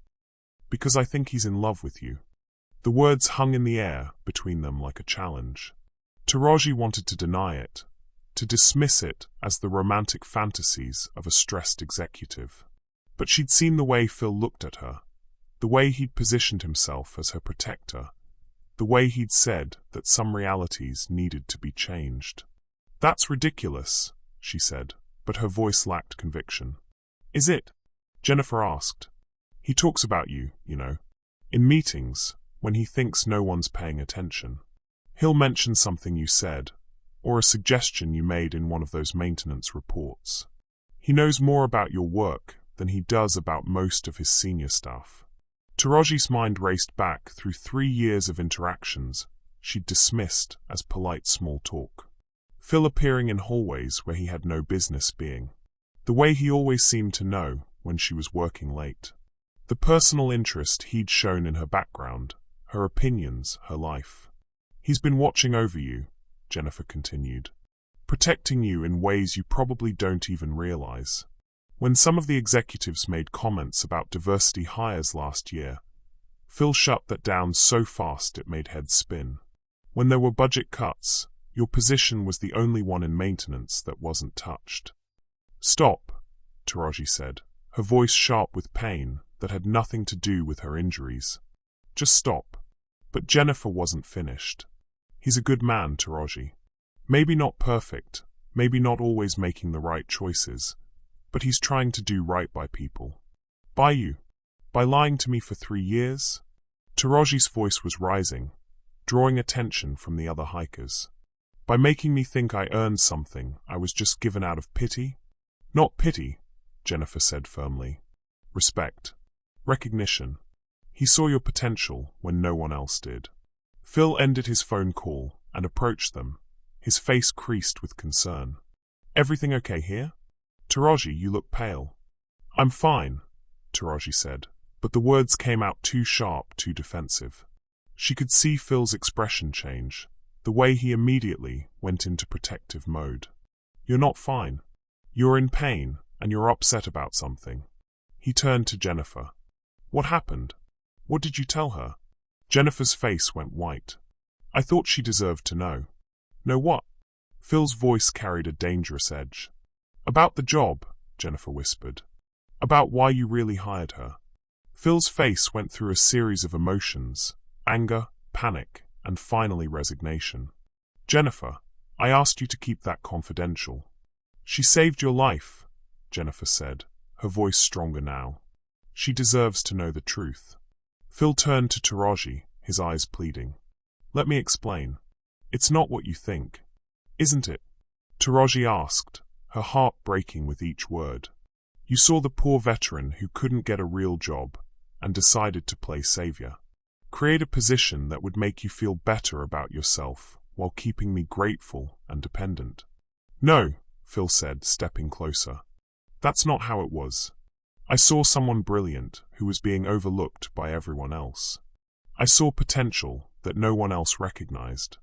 Because I think he's in love with you. The words hung in the air between them like a challenge. Taraji wanted to deny it, to dismiss it as the romantic fantasies of a stressed executive. But she'd seen the way Phil looked at her, the way he'd positioned himself as her protector, the way he'd said that some realities needed to be changed. That's ridiculous, she said, but her voice lacked conviction. Is it? Jennifer asked. He talks about you, you know. In meetings, when he thinks no one's paying attention. He'll mention something you said, or a suggestion you made in one of those maintenance reports. He knows more about your work than he does about most of his senior staff. Taraji's mind raced back through 3 years of interactions she'd dismissed as polite small talk. Phil appearing in hallways where he had no business being. The way he always seemed to know when she was working late. The personal interest he'd shown in her background, her opinions, her life. He's been watching over you, Jennifer continued, protecting you in ways you probably don't even realize. When some of the executives made comments about diversity hires last year, Phil shut that down so fast it made heads spin. When there were budget cuts, your position was the only one in maintenance that wasn't touched. Stop, Taraji said, her voice sharp with pain that had nothing to do with her injuries. Just stop. But Jennifer wasn't finished. He's a good man, Taraji. Maybe not perfect, maybe not always making the right choices, but he's trying to do right by people. By you. By lying to me for 3 years? Taraji's voice was rising, drawing attention from the other hikers. By making me think I earned something I was just given out of pity? Not pity, Jennifer said firmly. Respect. Recognition. He saw your potential when no one else did. Phil ended his phone call and approached them, his face creased with concern. Everything okay here? Taraji, you look pale. I'm fine, Taraji said, but the words came out too sharp, too defensive. She could see Phil's expression change, the way he immediately went into protective mode. You're not fine. You're in pain, and you're upset about something. He turned to Jennifer. What happened? What did you tell her? Jennifer's face went white. I thought she deserved to know. Know what? Phil's voice carried a dangerous edge. About the job, Jennifer whispered. About why you really hired her. Phil's face went through a series of emotions: anger, panic, and finally resignation. Jennifer, I asked you to keep that confidential. She saved your life, Jennifer said, her voice stronger now. She deserves to know the truth. Phil turned to Taraji, his eyes pleading. Let me explain. It's not what you think. Isn't it? Taraji asked, her heart breaking with each word. You saw the poor veteran who couldn't get a real job and decided to play savior. Create a position that would make you feel better about yourself while keeping me grateful and dependent. No, Phil said, stepping closer. That's not how it was. I saw someone brilliant who was being overlooked by everyone else. I saw potential that no one else recognized.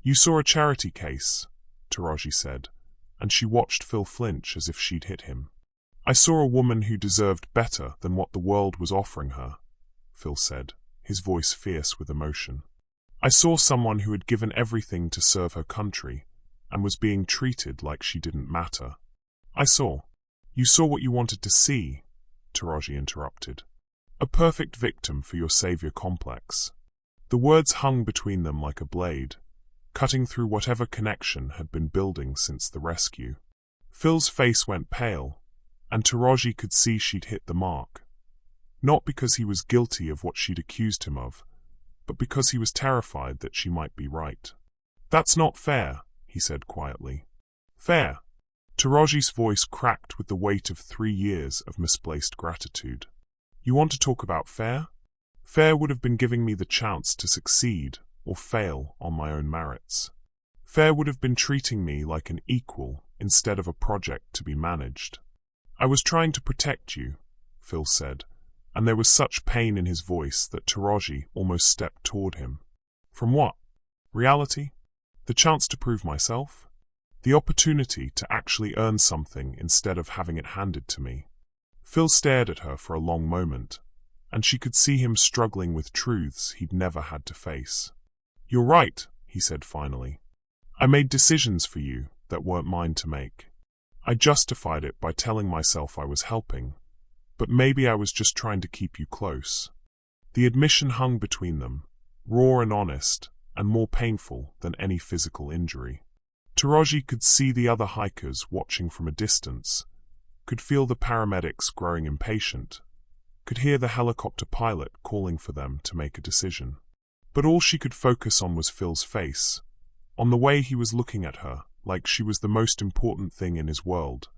You saw a charity case, Taraji said, and she watched Phil flinch as if she'd hit him. I saw a woman who deserved better than what the world was offering her, Phil said, his voice fierce with emotion. I saw someone who had given everything to serve her country and was being treated like she didn't matter. You saw what you wanted to see, Taraji interrupted. A perfect victim for your savior complex. The words hung between them like a blade, cutting through whatever connection had been building since the rescue. Phil's face went pale, and Taraji could see she'd hit the mark. Not because he was guilty of what she'd accused him of, but because he was terrified that she might be right. That's not fair, he said quietly. Fair? Taraji's voice cracked with the weight of 3 years of misplaced gratitude. You want to talk about fair? Fair would have been giving me the chance to succeed or fail on my own merits. Fair would have been treating me like an equal instead of a project to be managed. I was trying to protect you, Phil said, and there was such pain in his voice that Taraji almost stepped toward him. From what? Reality? The chance to prove myself? The opportunity to actually earn something instead of having it handed to me. Phil stared at her for a long moment, and she could see him struggling with truths he'd never had to face. You're right, he said finally. I made decisions for you that weren't mine to make. I justified it by telling myself I was helping, but maybe I was just trying to keep you close. The admission hung between them, raw and honest, and more painful than any physical injury. Taraji could see the other hikers watching from a distance, could feel the paramedics growing impatient, could hear the helicopter pilot calling for them to make a decision. But all she could focus on was Phil's face, on the way he was looking at her, like she was the most important thing in his world,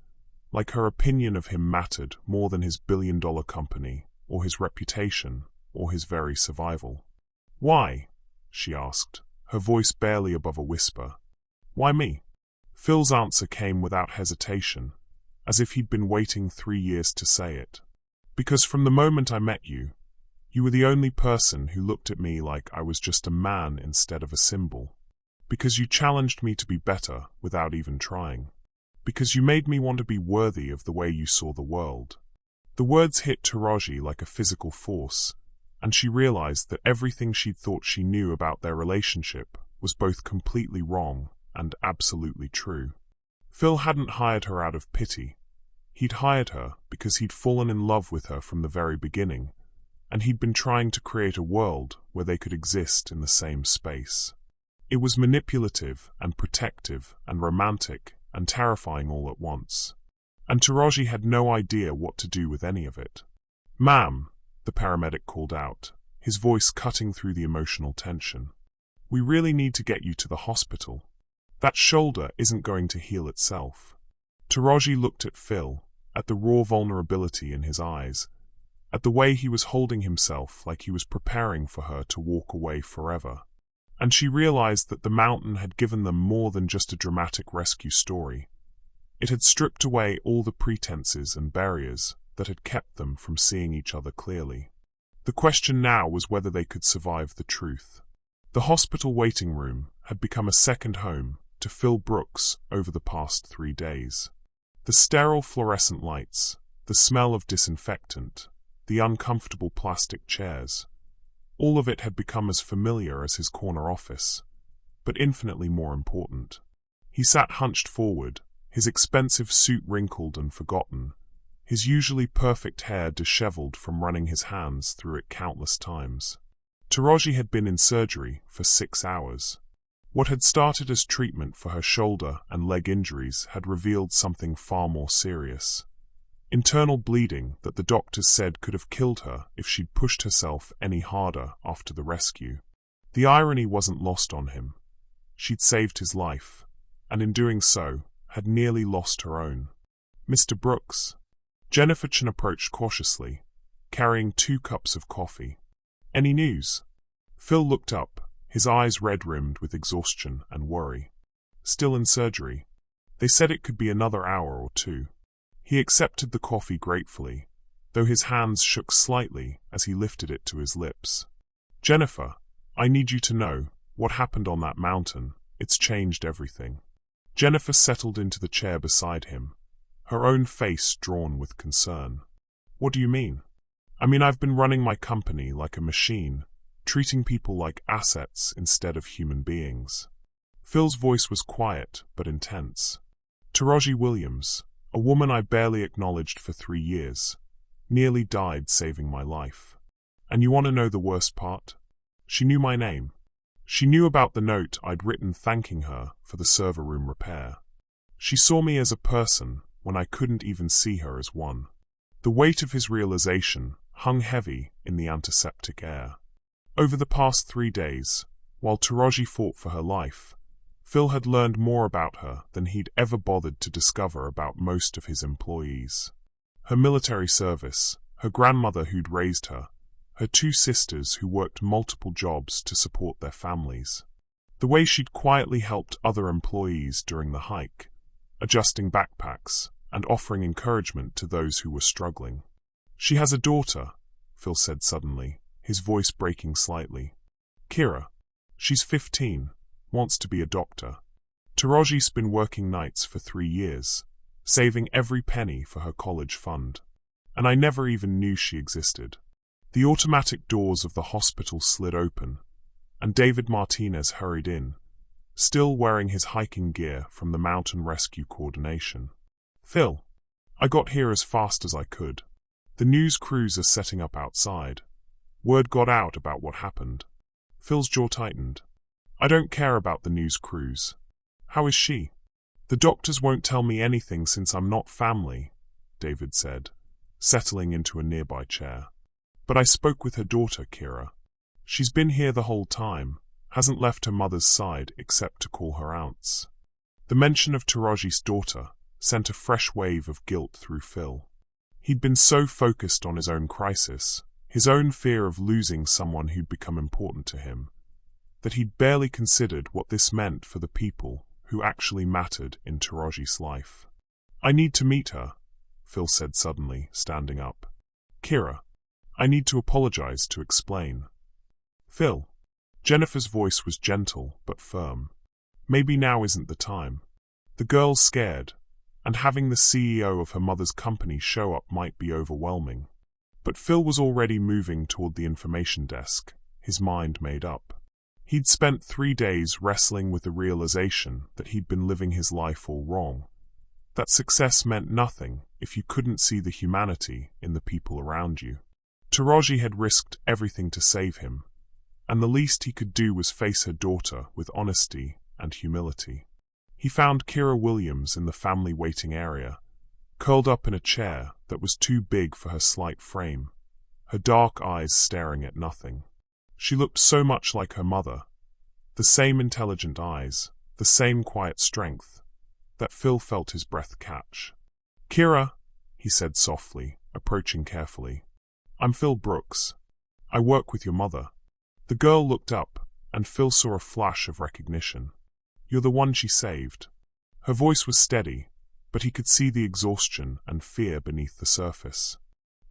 like her opinion of him mattered more than his billion-dollar company, or his reputation, or his very survival. Why? She asked, her voice barely above a whisper. Why me? Phil's answer came without hesitation, as if he'd been waiting 3 years to say it. Because from the moment I met you, you were the only person who looked at me like I was just a man instead of a symbol. Because you challenged me to be better without even trying. Because you made me want to be worthy of the way you saw the world. The words hit Taraji like a physical force, and she realized that everything she'd thought she knew about their relationship was both completely wrong and absolutely true. Phil hadn't hired her out of pity. He'd hired her because he'd fallen in love with her from the very beginning, and he'd been trying to create a world where they could exist in the same space. It was manipulative and protective and romantic and terrifying all at once, and Taraji had no idea what to do with any of it. Ma'am, the paramedic called out, his voice cutting through the emotional tension. We really need to get you to the hospital. That shoulder isn't going to heal itself. Taraji looked at Phil, at the raw vulnerability in his eyes, at the way he was holding himself like he was preparing for her to walk away forever. And she realized that the mountain had given them more than just a dramatic rescue story. It had stripped away all the pretenses and barriers that had kept them from seeing each other clearly. The question now was whether they could survive the truth. The hospital waiting room had become a second home to Phil Brooks over the past 3 days. The sterile fluorescent lights, the smell of disinfectant, the uncomfortable plastic chairs, all of it had become as familiar as his corner office, but infinitely more important. He sat hunched forward, his expensive suit wrinkled and forgotten, his usually perfect hair disheveled from running his hands through it countless times. Taraji had been in surgery for 6 hours. What had started as treatment for her shoulder and leg injuries had revealed something far more serious. Internal bleeding that the doctors said could have killed her if she'd pushed herself any harder after the rescue. The irony wasn't lost on him. She'd saved his life, and in doing so, had nearly lost her own. "Mr. Brooks." Jennifer Chen approached cautiously, carrying 2 cups of coffee. "Any news?" Phil looked up, his eyes red-rimmed with exhaustion and worry. "Still in surgery. They said it could be another hour or 2. He accepted the coffee gratefully, though his hands shook slightly as he lifted it to his lips. "Jennifer, I need you to know what happened on that mountain. It's changed everything." Jennifer settled into the chair beside him, her own face drawn with concern. "What do you mean?" "I mean, I've been running my company like a machine, treating people like assets instead of human beings." Phil's voice was quiet but intense. "Taraji Williams, a woman I barely acknowledged for 3 years, nearly died saving my life. And you want to know the worst part? She knew my name. She knew about the note I'd written thanking her for the server room repair. She saw me as a person when I couldn't even see her as one." The weight of his realization hung heavy in the antiseptic air. Over the past 3 days, while Taraji fought for her life, Phil had learned more about her than he'd ever bothered to discover about most of his employees. Her military service, her grandmother who'd raised her, her 2 sisters who worked multiple jobs to support their families. The way she'd quietly helped other employees during the hike, adjusting backpacks and offering encouragement to those who were struggling. "She has a daughter," Phil said suddenly, his voice breaking slightly. "Kira. She's 15, wants to be a doctor. Taraji's been working nights for 3 years, saving every penny for her college fund. And I never even knew she existed." The automatic doors of the hospital slid open, and David Martinez hurried in, still wearing his hiking gear from the Mountain Rescue Coordination. "Phil, I got here as fast as I could. The news crews are setting up outside. Word got out about what happened." Phil's jaw tightened. "I don't care about the news crews. How is she?" "The doctors won't tell me anything since I'm not family," David said, settling into a nearby chair. "But I spoke with her daughter, Kira. She's been here the whole time, hasn't left her mother's side except to call her aunts." The mention of Taraji's daughter sent a fresh wave of guilt through Phil. He'd been so focused on his own crisis, his own fear of losing someone who'd become important to him, that he'd barely considered what this meant for the people who actually mattered in Taraji's life. "I need to meet her," Phil said suddenly, standing up. "Kira, I need to apologize to explain." "Phil." Jennifer's voice was gentle but firm. "Maybe now isn't the time. The girl's scared, and having the CEO of her mother's company show up might be overwhelming." But Phil was already moving toward the information desk, his mind made up. He'd spent 3 days wrestling with the realization that he'd been living his life all wrong, that success meant nothing if you couldn't see the humanity in the people around you. Taraji had risked everything to save him, and the least he could do was face her daughter with honesty and humility. He found Kira Williams in the family waiting area, curled up in a chair that was too big for her slight frame, her dark eyes staring at nothing. She looked so much like her mother, the same intelligent eyes, the same quiet strength, that Phil felt his breath catch. "Kira," he said softly, approaching carefully. "I'm Phil Brooks. I work with your mother." The girl looked up, and Phil saw a flash of recognition. "You're the one she saved." Her voice was steady, but he could see the exhaustion and fear beneath the surface.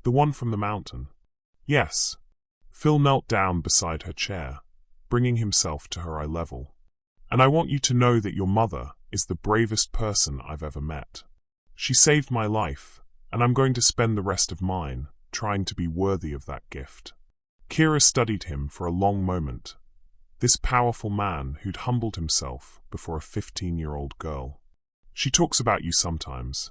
"The one from the mountain?" "Yes." Phil knelt down beside her chair, bringing himself to her eye level. "And I want you to know that your mother is the bravest person I've ever met. She saved my life, and I'm going to spend the rest of mine trying to be worthy of that gift." Kira studied him for a long moment, This powerful man who'd humbled himself before a 15-year-old girl. She talks about you sometimes.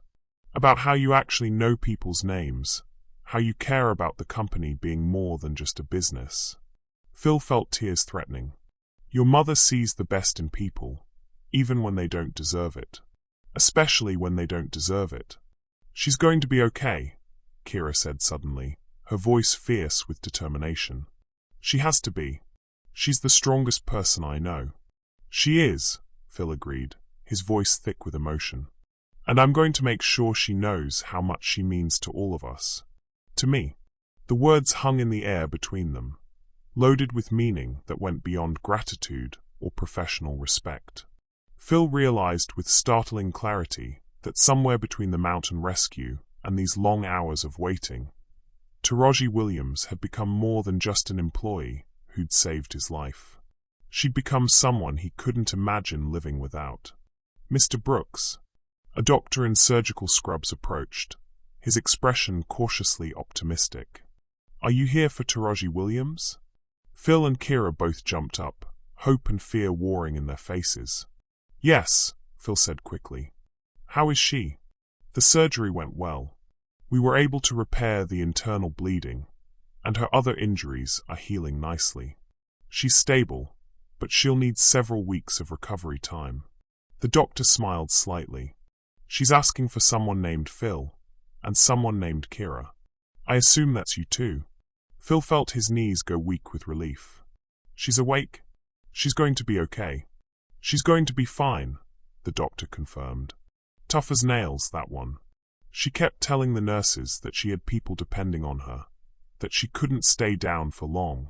About how you actually know people's names. How you care about the company being more than just a business. Phil felt tears threatening. Your mother sees the best in people, even when they don't deserve it. Especially when they don't deserve it. She's going to be okay, Kira said suddenly, her voice fierce with determination. She has to be. She's the strongest person I know. She is, Phil agreed, his voice thick with emotion. And I'm going to make sure she knows how much she means to all of us. To me. The words hung in the air between them, loaded with meaning that went beyond gratitude or professional respect. Phil realized with startling clarity that somewhere between the mountain rescue and these long hours of waiting, Taraji Williams had become more than just an employee who'd saved his life. She'd become someone he couldn't imagine living without. Mr. Brooks, a doctor in surgical scrubs, approached, his expression cautiously optimistic. Are you here for Taraji Williams? Phil and Kira both jumped up, hope and fear warring in their faces. Yes, Phil said quickly. How is she? The surgery went well. We were able to repair the internal bleeding, and her other injuries are healing nicely. She's stable, but she'll need several weeks of recovery time. The doctor smiled slightly. She's asking for someone named Phil, and someone named Kira. I assume that's you too. Phil felt his knees go weak with relief. She's awake? She's going to be okay. She's going to be fine, the doctor confirmed. Tough as nails, that one. She kept telling the nurses that she had people depending on her, that she couldn't stay down for long.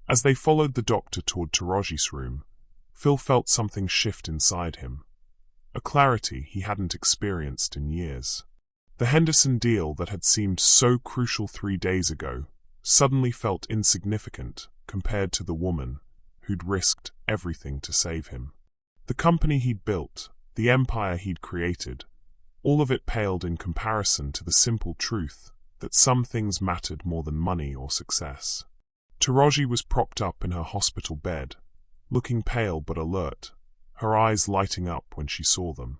As they followed the doctor toward Taraji's room, Phil felt something shift inside him. A clarity he hadn't experienced in years. The Henderson deal that had seemed so crucial 3 days ago suddenly felt insignificant compared to the woman who'd risked everything to save him. The company he'd built, the empire he'd created, all of it paled in comparison to the simple truth that some things mattered more than money or success. Taraji was propped up in her hospital bed, looking pale but alert, her eyes lighting up when she saw them.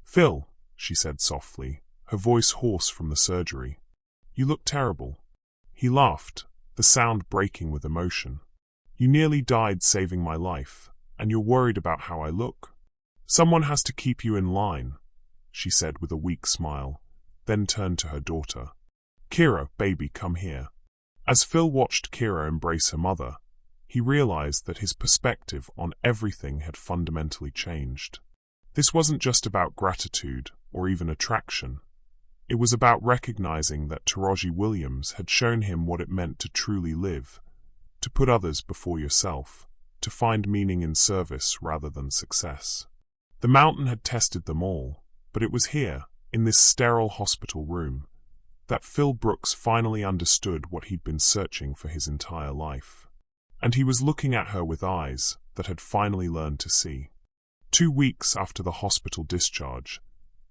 Phil, she said softly, her voice hoarse from the surgery. You look terrible. He laughed, the sound breaking with emotion. You nearly died saving my life, and you're worried about how I look? Someone has to keep you in line, she said with a weak smile, then turned to her daughter. Kira, baby, come here. As Phil watched Kira embrace her mother, he realized that his perspective on everything had fundamentally changed. This wasn't just about gratitude or even attraction. It was about recognizing that Taraji Williams had shown him what it meant to truly live, to put others before yourself, to find meaning in service rather than success. The mountain had tested them all, but it was here, in this sterile hospital room, that Phil Brooks finally understood what he'd been searching for his entire life. And he was looking at her with eyes that had finally learned to see. 2 weeks after the hospital discharge,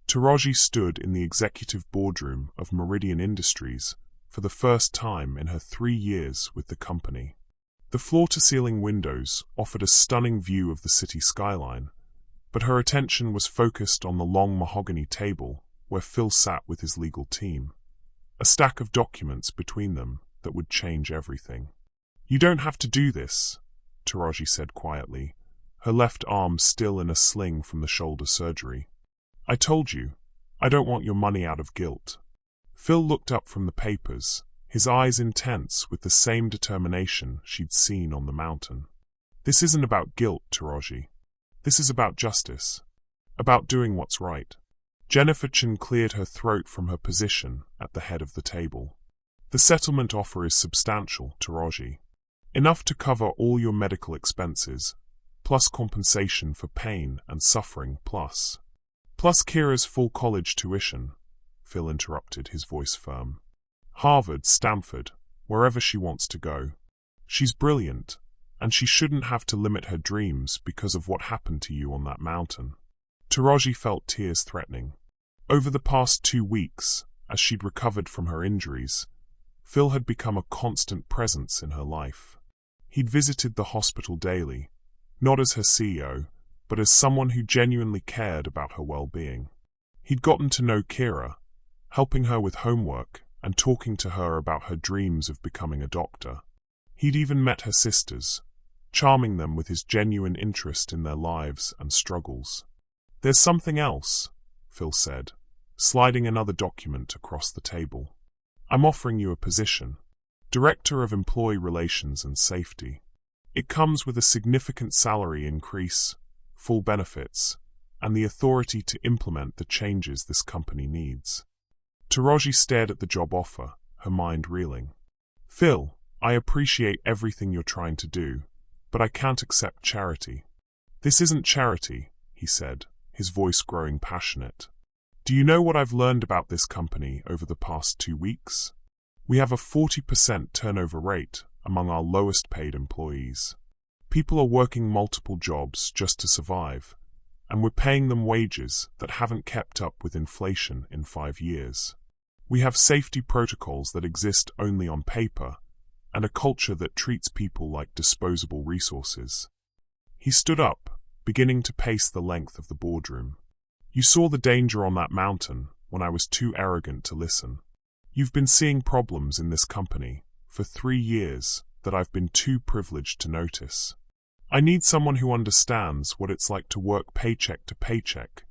Taraji stood in the executive boardroom of Meridian Industries for the first time in her 3 years with the company. The floor-to-ceiling windows offered a stunning view of the city skyline, but her attention was focused on the long mahogany table where Phil sat with his legal team, a stack of documents between them that would change everything. You don't have to do this, Taraji said quietly, her left arm still in a sling from the shoulder surgery. I told you, I don't want your money out of guilt. Phil looked up from the papers, his eyes intense with the same determination she'd seen on the mountain. This isn't about guilt, Taraji. This is about justice. About doing what's right. Jennifer Chen cleared her throat from her position at the head of the table. The settlement offer is substantial, Taraji. Enough to cover all your medical expenses, plus compensation for pain and suffering, plus Kira's full college tuition, Phil interrupted, his voice firm. Harvard, Stanford, wherever she wants to go. She's brilliant, and she shouldn't have to limit her dreams because of what happened to you on that mountain. Taraji felt tears threatening. Over the past 2 weeks, as she'd recovered from her injuries, Phil had become a constant presence in her life. He'd visited the hospital daily, not as her CEO, but as someone who genuinely cared about her well-being. He'd gotten to know Kira, helping her with homework and talking to her about her dreams of becoming a doctor. He'd even met her sisters, charming them with his genuine interest in their lives and struggles. "There's something else," Phil said, sliding another document across the table. "I'm offering you a position, Director of Employee Relations and Safety. It comes with a significant salary increase, full benefits, and the authority to implement the changes this company needs." Taraji stared at the job offer, her mind reeling. "Phil, I appreciate everything you're trying to do, but I can't accept charity." "This isn't charity," he said, his voice growing passionate. "Do you know what I've learned about this company over the past 2 weeks? We have a 40% turnover rate among our lowest paid employees. People are working multiple jobs just to survive, and we're paying them wages that haven't kept up with inflation in 5 years. We have safety protocols that exist only on paper, and a culture that treats people like disposable resources." He stood up, beginning to pace the length of the boardroom. "You saw the danger on that mountain when I was too arrogant to listen. You've been seeing problems in this company for 3 years that I've been too privileged to notice. I need someone who understands what it's like to work paycheck to paycheck,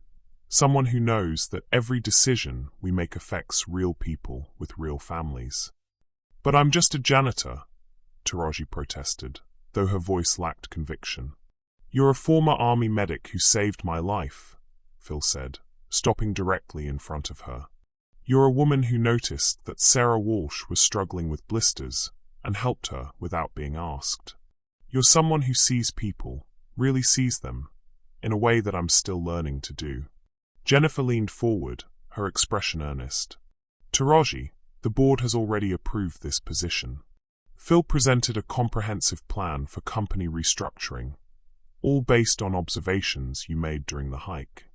someone who knows that every decision we make affects real people with real families." "But I'm just a janitor," Taraji protested, though her voice lacked conviction. "You're a former army medic who saved my life," Phil said, stopping directly in front of her. "You're a woman who noticed that Sarah Walsh was struggling with blisters and helped her without being asked. You're someone who sees people, really sees them, in a way that I'm still learning to do." Jennifer leaned forward, her expression earnest. "Taraji, the board has already approved this position." Phil presented a comprehensive plan for company restructuring, all based on observations you made during the hike.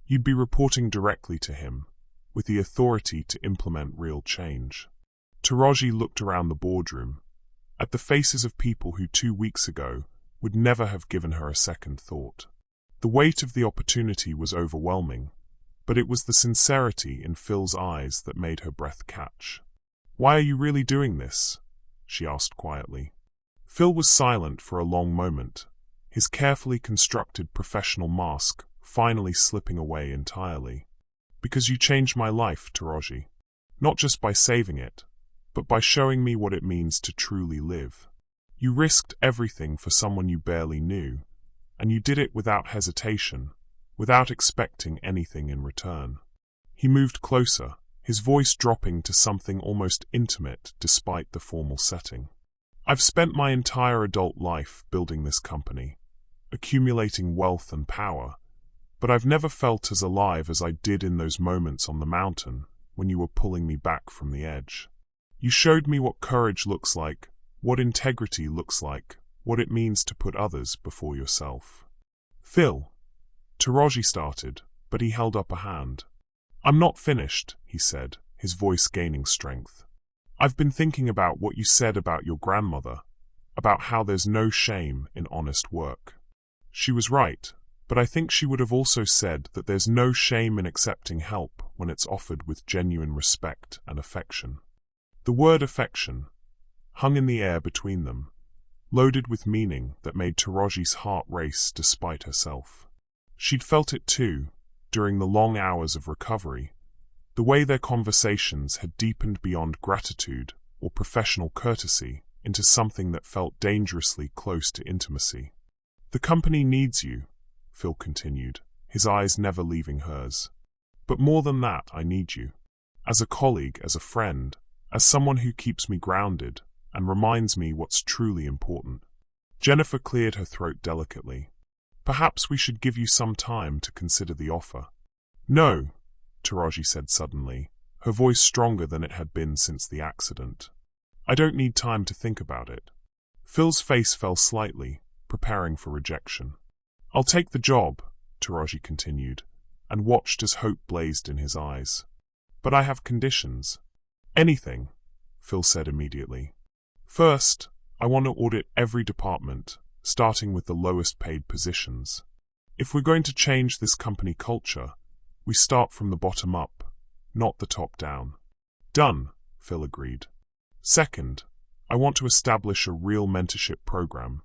You'd be reporting directly to him, with the authority to implement real change. Taraji looked around the boardroom, at the faces of people who 2 weeks ago would never have given her a second thought. The weight of the opportunity was overwhelming, but it was the sincerity in Phil's eyes that made her breath catch. "Why are you really doing this?" she asked quietly. Phil was silent for a long moment, his carefully constructed professional mask finally slipping away entirely. "Because you changed my life, Taraji. Not just by saving it, but by showing me what it means to truly live. You risked everything for someone you barely knew, and you did it without hesitation, without expecting anything in return." He moved closer, his voice dropping to something almost intimate despite the formal setting. "I've spent my entire adult life building this company, accumulating wealth and power, but I've never felt as alive as I did in those moments on the mountain when you were pulling me back from the edge. You showed me what courage looks like, what integrity looks like, what it means to put others before yourself." "Phil," Taraji started, but he held up a hand. "I'm not finished," he said, his voice gaining strength. "I've been thinking about what you said about your grandmother, about how there's no shame in honest work. She was right, but I think she would have also said that there's no shame in accepting help when it's offered with genuine respect and affection." The word affection hung in the air between them, loaded with meaning that made Taraji's heart race despite herself. She'd felt it too, during the long hours of recovery, the way their conversations had deepened beyond gratitude or professional courtesy into something that felt dangerously close to intimacy. "The company needs you," Phil continued, his eyes never leaving hers. "But more than that, I need you. As a colleague, as a friend, as someone who keeps me grounded and reminds me what's truly important." Jennifer cleared her throat delicately. "Perhaps we should give you some time to consider the offer." "No," Taraji said suddenly, her voice stronger than it had been since the accident. "I don't need time to think about it." Phil's face fell slightly, preparing for rejection. "I'll take the job," Taraji continued, and watched as hope blazed in his eyes. "But I have conditions." "Anything," Phil said immediately. "First, I want to audit every department, starting with the lowest paid positions. If we're going to change this company culture, we start from the bottom up, not the top down. Done, Phil agreed. Second, I want to establish a real mentorship program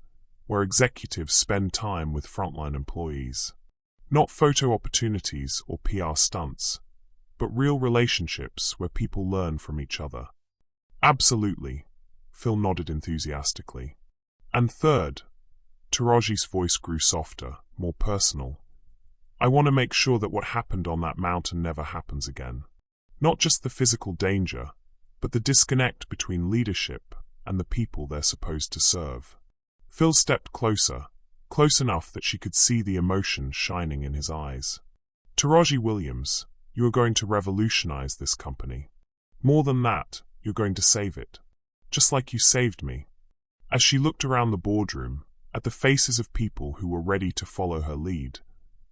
where executives spend time with frontline employees. Not photo opportunities or PR stunts, but real relationships where people learn from each other. Absolutely, Phil nodded enthusiastically. And third, Taraji's voice grew softer, more personal. I want to make sure that what happened on that mountain never happens again. Not just the physical danger, but the disconnect between leadership and the people they're supposed to serve. Phil stepped closer, close enough that she could see the emotion shining in his eyes. Taraji Williams, you are going to revolutionize this company. More than that, you're going to save it. Just like you saved me. As she looked around the boardroom, at the faces of people who were ready to follow her lead,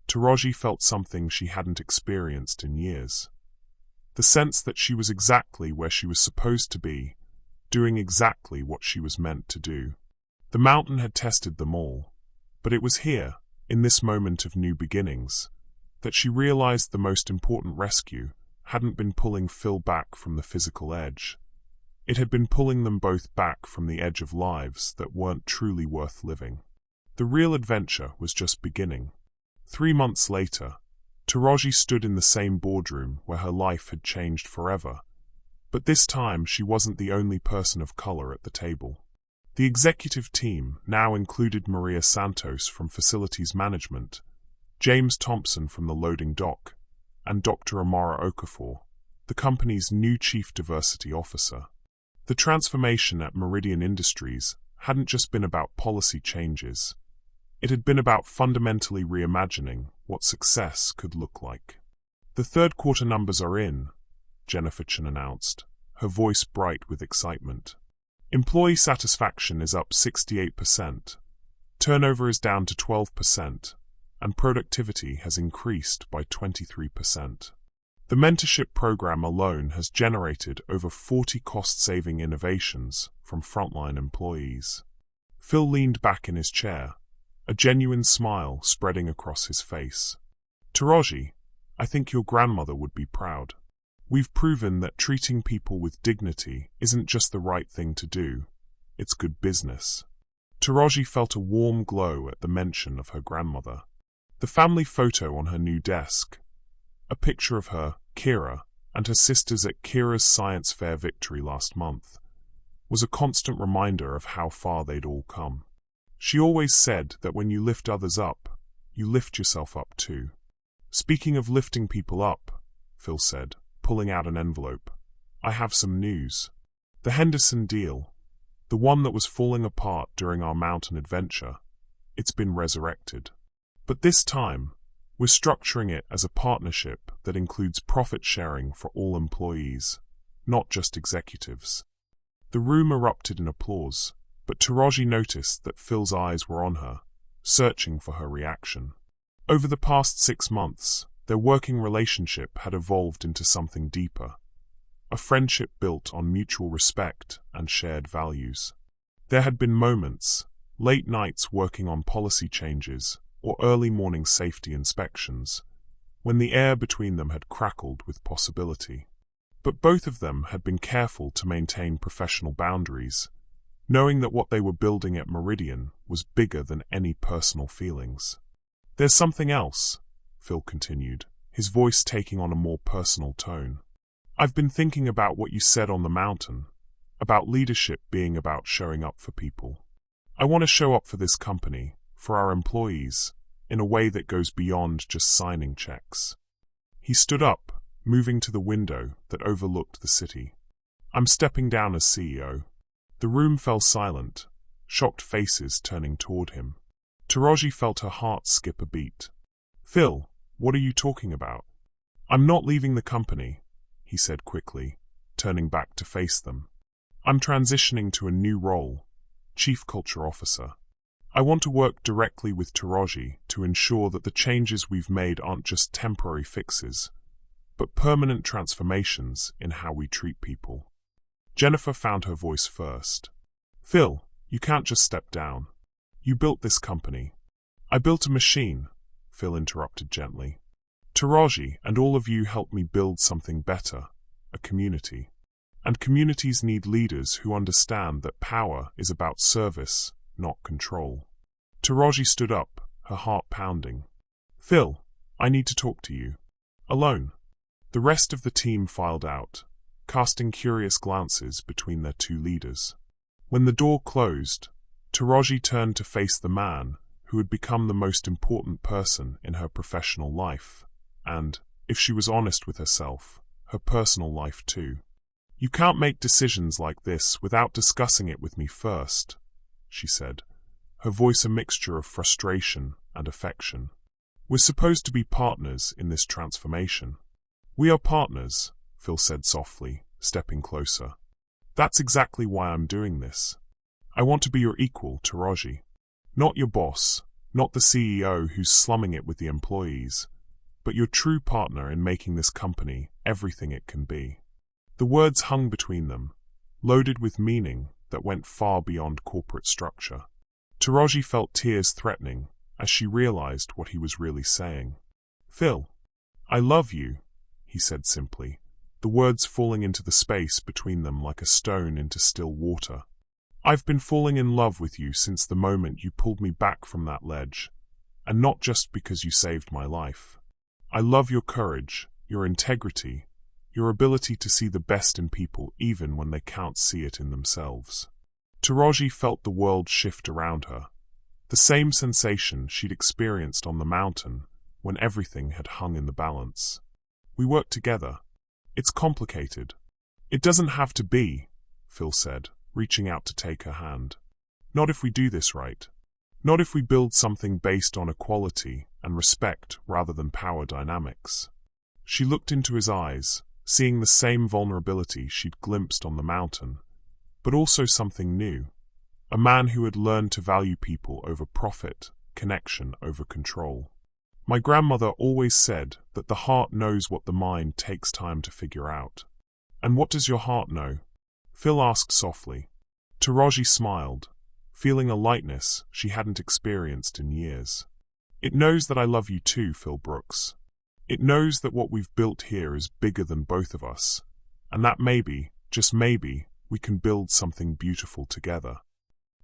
Taraji felt something she hadn't experienced in years. The sense that she was exactly where she was supposed to be, doing exactly what she was meant to do. The mountain had tested them all, but it was here, in this moment of new beginnings, that she realized the most important rescue hadn't been pulling Phil back from the physical edge. It had been pulling them both back from the edge of lives that weren't truly worth living. The real adventure was just beginning. 3 months later, Taraji stood in the same boardroom where her life had changed forever, but this time she wasn't the only person of color at the table. The executive team now included Maria Santos from Facilities Management, James Thompson from the Loading Dock, and Dr. Amara Okafor, the company's new Chief Diversity Officer. The transformation at Meridian Industries hadn't just been about policy changes. It had been about fundamentally reimagining what success could look like. The third quarter numbers are in, Jennifer Chen announced, her voice bright with excitement. Employee satisfaction is up 68%, turnover is down to 12%, and productivity has increased by 23%. The mentorship program alone has generated over 40 cost-saving innovations from frontline employees. Phil leaned back in his chair, a genuine smile spreading across his face. Taraji, I think your grandmother would be proud. We've proven that treating people with dignity isn't just the right thing to do, it's good business. Taraji felt a warm glow at the mention of her grandmother. The family photo on her new desk, a picture of her, Kira, and her sisters at Kira's science fair victory last month, was a constant reminder of how far they'd all come. She always said that when you lift others up, you lift yourself up too. Speaking of lifting people up, Phil said, pulling out an envelope, I have some news. The Henderson deal, the one that was falling apart during our mountain adventure, it's been resurrected. But this time, we're structuring it as a partnership that includes profit sharing for all employees, not just executives. The room erupted in applause, but Taraji noticed that Phil's eyes were on her, searching for her reaction. Over the past 6 months, their working relationship had evolved into something deeper, a friendship built on mutual respect and shared values. There had been moments, late nights working on policy changes or early morning safety inspections, when the air between them had crackled with possibility. But both of them had been careful to maintain professional boundaries, knowing that what they were building at Meridian was bigger than any personal feelings. There's something else, Phil continued, his voice taking on a more personal tone. I've been thinking about what you said on the mountain, about leadership being about showing up for people. I want to show up for this company, for our employees, in a way that goes beyond just signing checks. He stood up, moving to the window that overlooked the city. I'm stepping down as CEO. The room fell silent, shocked faces turning toward him. Taraji felt her heart skip a beat. Phil, what are you talking about? I'm not leaving the company, he said quickly, turning back to face them. I'm transitioning to a new role, Chief Culture Officer. I want to work directly with Taraji to ensure that the changes we've made aren't just temporary fixes, but permanent transformations in how we treat people. Jennifer found her voice first. Phil, you can't just step down. You built this company. I built a machine, Phil interrupted gently. Taraji and all of you helped me build something better, a community. And communities need leaders who understand that power is about service, not control. Taraji stood up, her heart pounding. Phil, I need to talk to you. Alone. The rest of the team filed out, casting curious glances between their two leaders. When the door closed, Taraji turned to face the man who had become the most important person in her professional life, and, if she was honest with herself, her personal life too. You can't make decisions like this without discussing it with me first, she said, her voice a mixture of frustration and affection. We're supposed to be partners in this transformation. We are partners, Phil said softly, stepping closer. That's exactly why I'm doing this. I want to be your equal, Taraji. Not your boss, not the CEO who's slumming it with the employees, but your true partner in making this company everything it can be. The words hung between them, loaded with meaning that went far beyond corporate structure. Taraji felt tears threatening as she realized what he was really saying. Phil, I love you, he said simply, the words falling into the space between them like a stone into still water. I've been falling in love with you since the moment you pulled me back from that ledge, and not just because you saved my life. I love your courage, your integrity, your ability to see the best in people even when they can't see it in themselves. Taraji felt the world shift around her, the same sensation she'd experienced on the mountain when everything had hung in the balance. We work together. It's complicated. It doesn't have to be, Phil said, reaching out to take her hand. Not if we do this right. Not if we build something based on equality and respect rather than power dynamics. She looked into his eyes, seeing the same vulnerability she'd glimpsed on the mountain, but also something new. A man who had learned to value people over profit, connection over control. My grandmother always said that the heart knows what the mind takes time to figure out. And what does your heart know? Phil asked softly. Taraji smiled, feeling a lightness she hadn't experienced in years. It knows that I love you too, Phil Brooks. It knows that what we've built here is bigger than both of us, and that maybe, just maybe, we can build something beautiful together.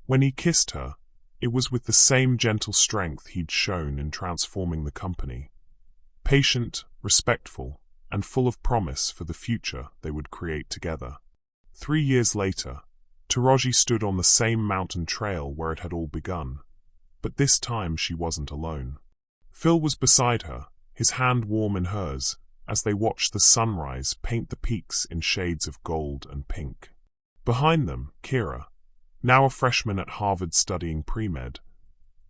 When he kissed her, it was with the same gentle strength he'd shown in transforming the company. Patient, respectful, and full of promise for the future they would create together. 3 years later, Taraji stood on the same mountain trail where it had all begun, but this time she wasn't alone. Phil was beside her, his hand warm in hers, as they watched the sunrise paint the peaks in shades of gold and pink. Behind them, Kira, now a freshman at Harvard studying pre-med,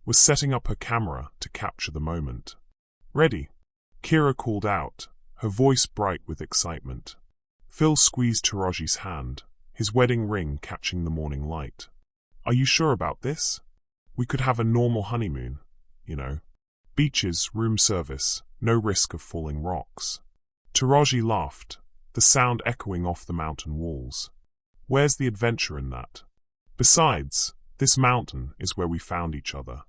was setting up her camera to capture the moment. Ready? Kira called out, her voice bright with excitement. Phil squeezed Taraji's hand, his wedding ring catching the morning light. Are you sure about this? We could have a normal honeymoon, you know. Beaches, room service, no risk of falling rocks. Taraji laughed, the sound echoing off the mountain walls. Where's the adventure in that? Besides, this mountain is where we found each other.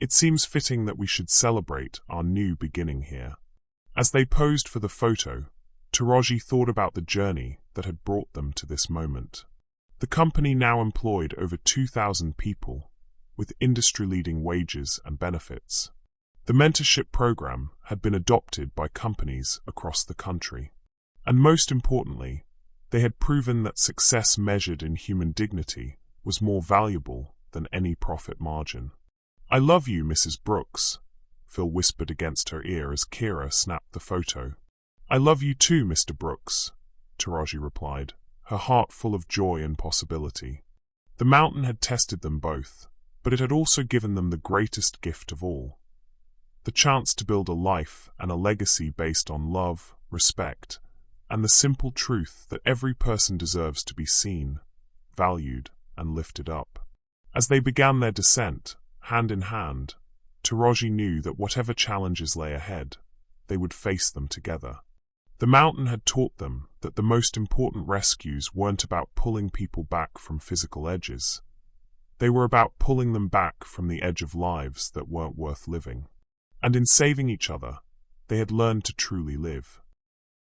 It seems fitting that we should celebrate our new beginning here. As they posed for the photo, Taraji thought about the journey that had brought them to this moment. The company now employed over 2,000 people, with industry-leading wages and benefits. The mentorship program had been adopted by companies across the country. And most importantly, they had proven that success measured in human dignity was more valuable than any profit margin. I love you, Mrs. Brooks, Phil whispered against her ear as Kira snapped the photo. I love you too, Mr. Brooks, Taraji replied, her heart full of joy and possibility. The mountain had tested them both, but it had also given them the greatest gift of all. The chance to build a life and a legacy based on love, respect, and the simple truth that every person deserves to be seen, valued, and lifted up. As they began their descent, hand in hand, Taraji knew that whatever challenges lay ahead, they would face them together. The mountain had taught them that the most important rescues weren't about pulling people back from physical edges. They were about pulling them back from the edge of lives that weren't worth living. And in saving each other, they had learned to truly live.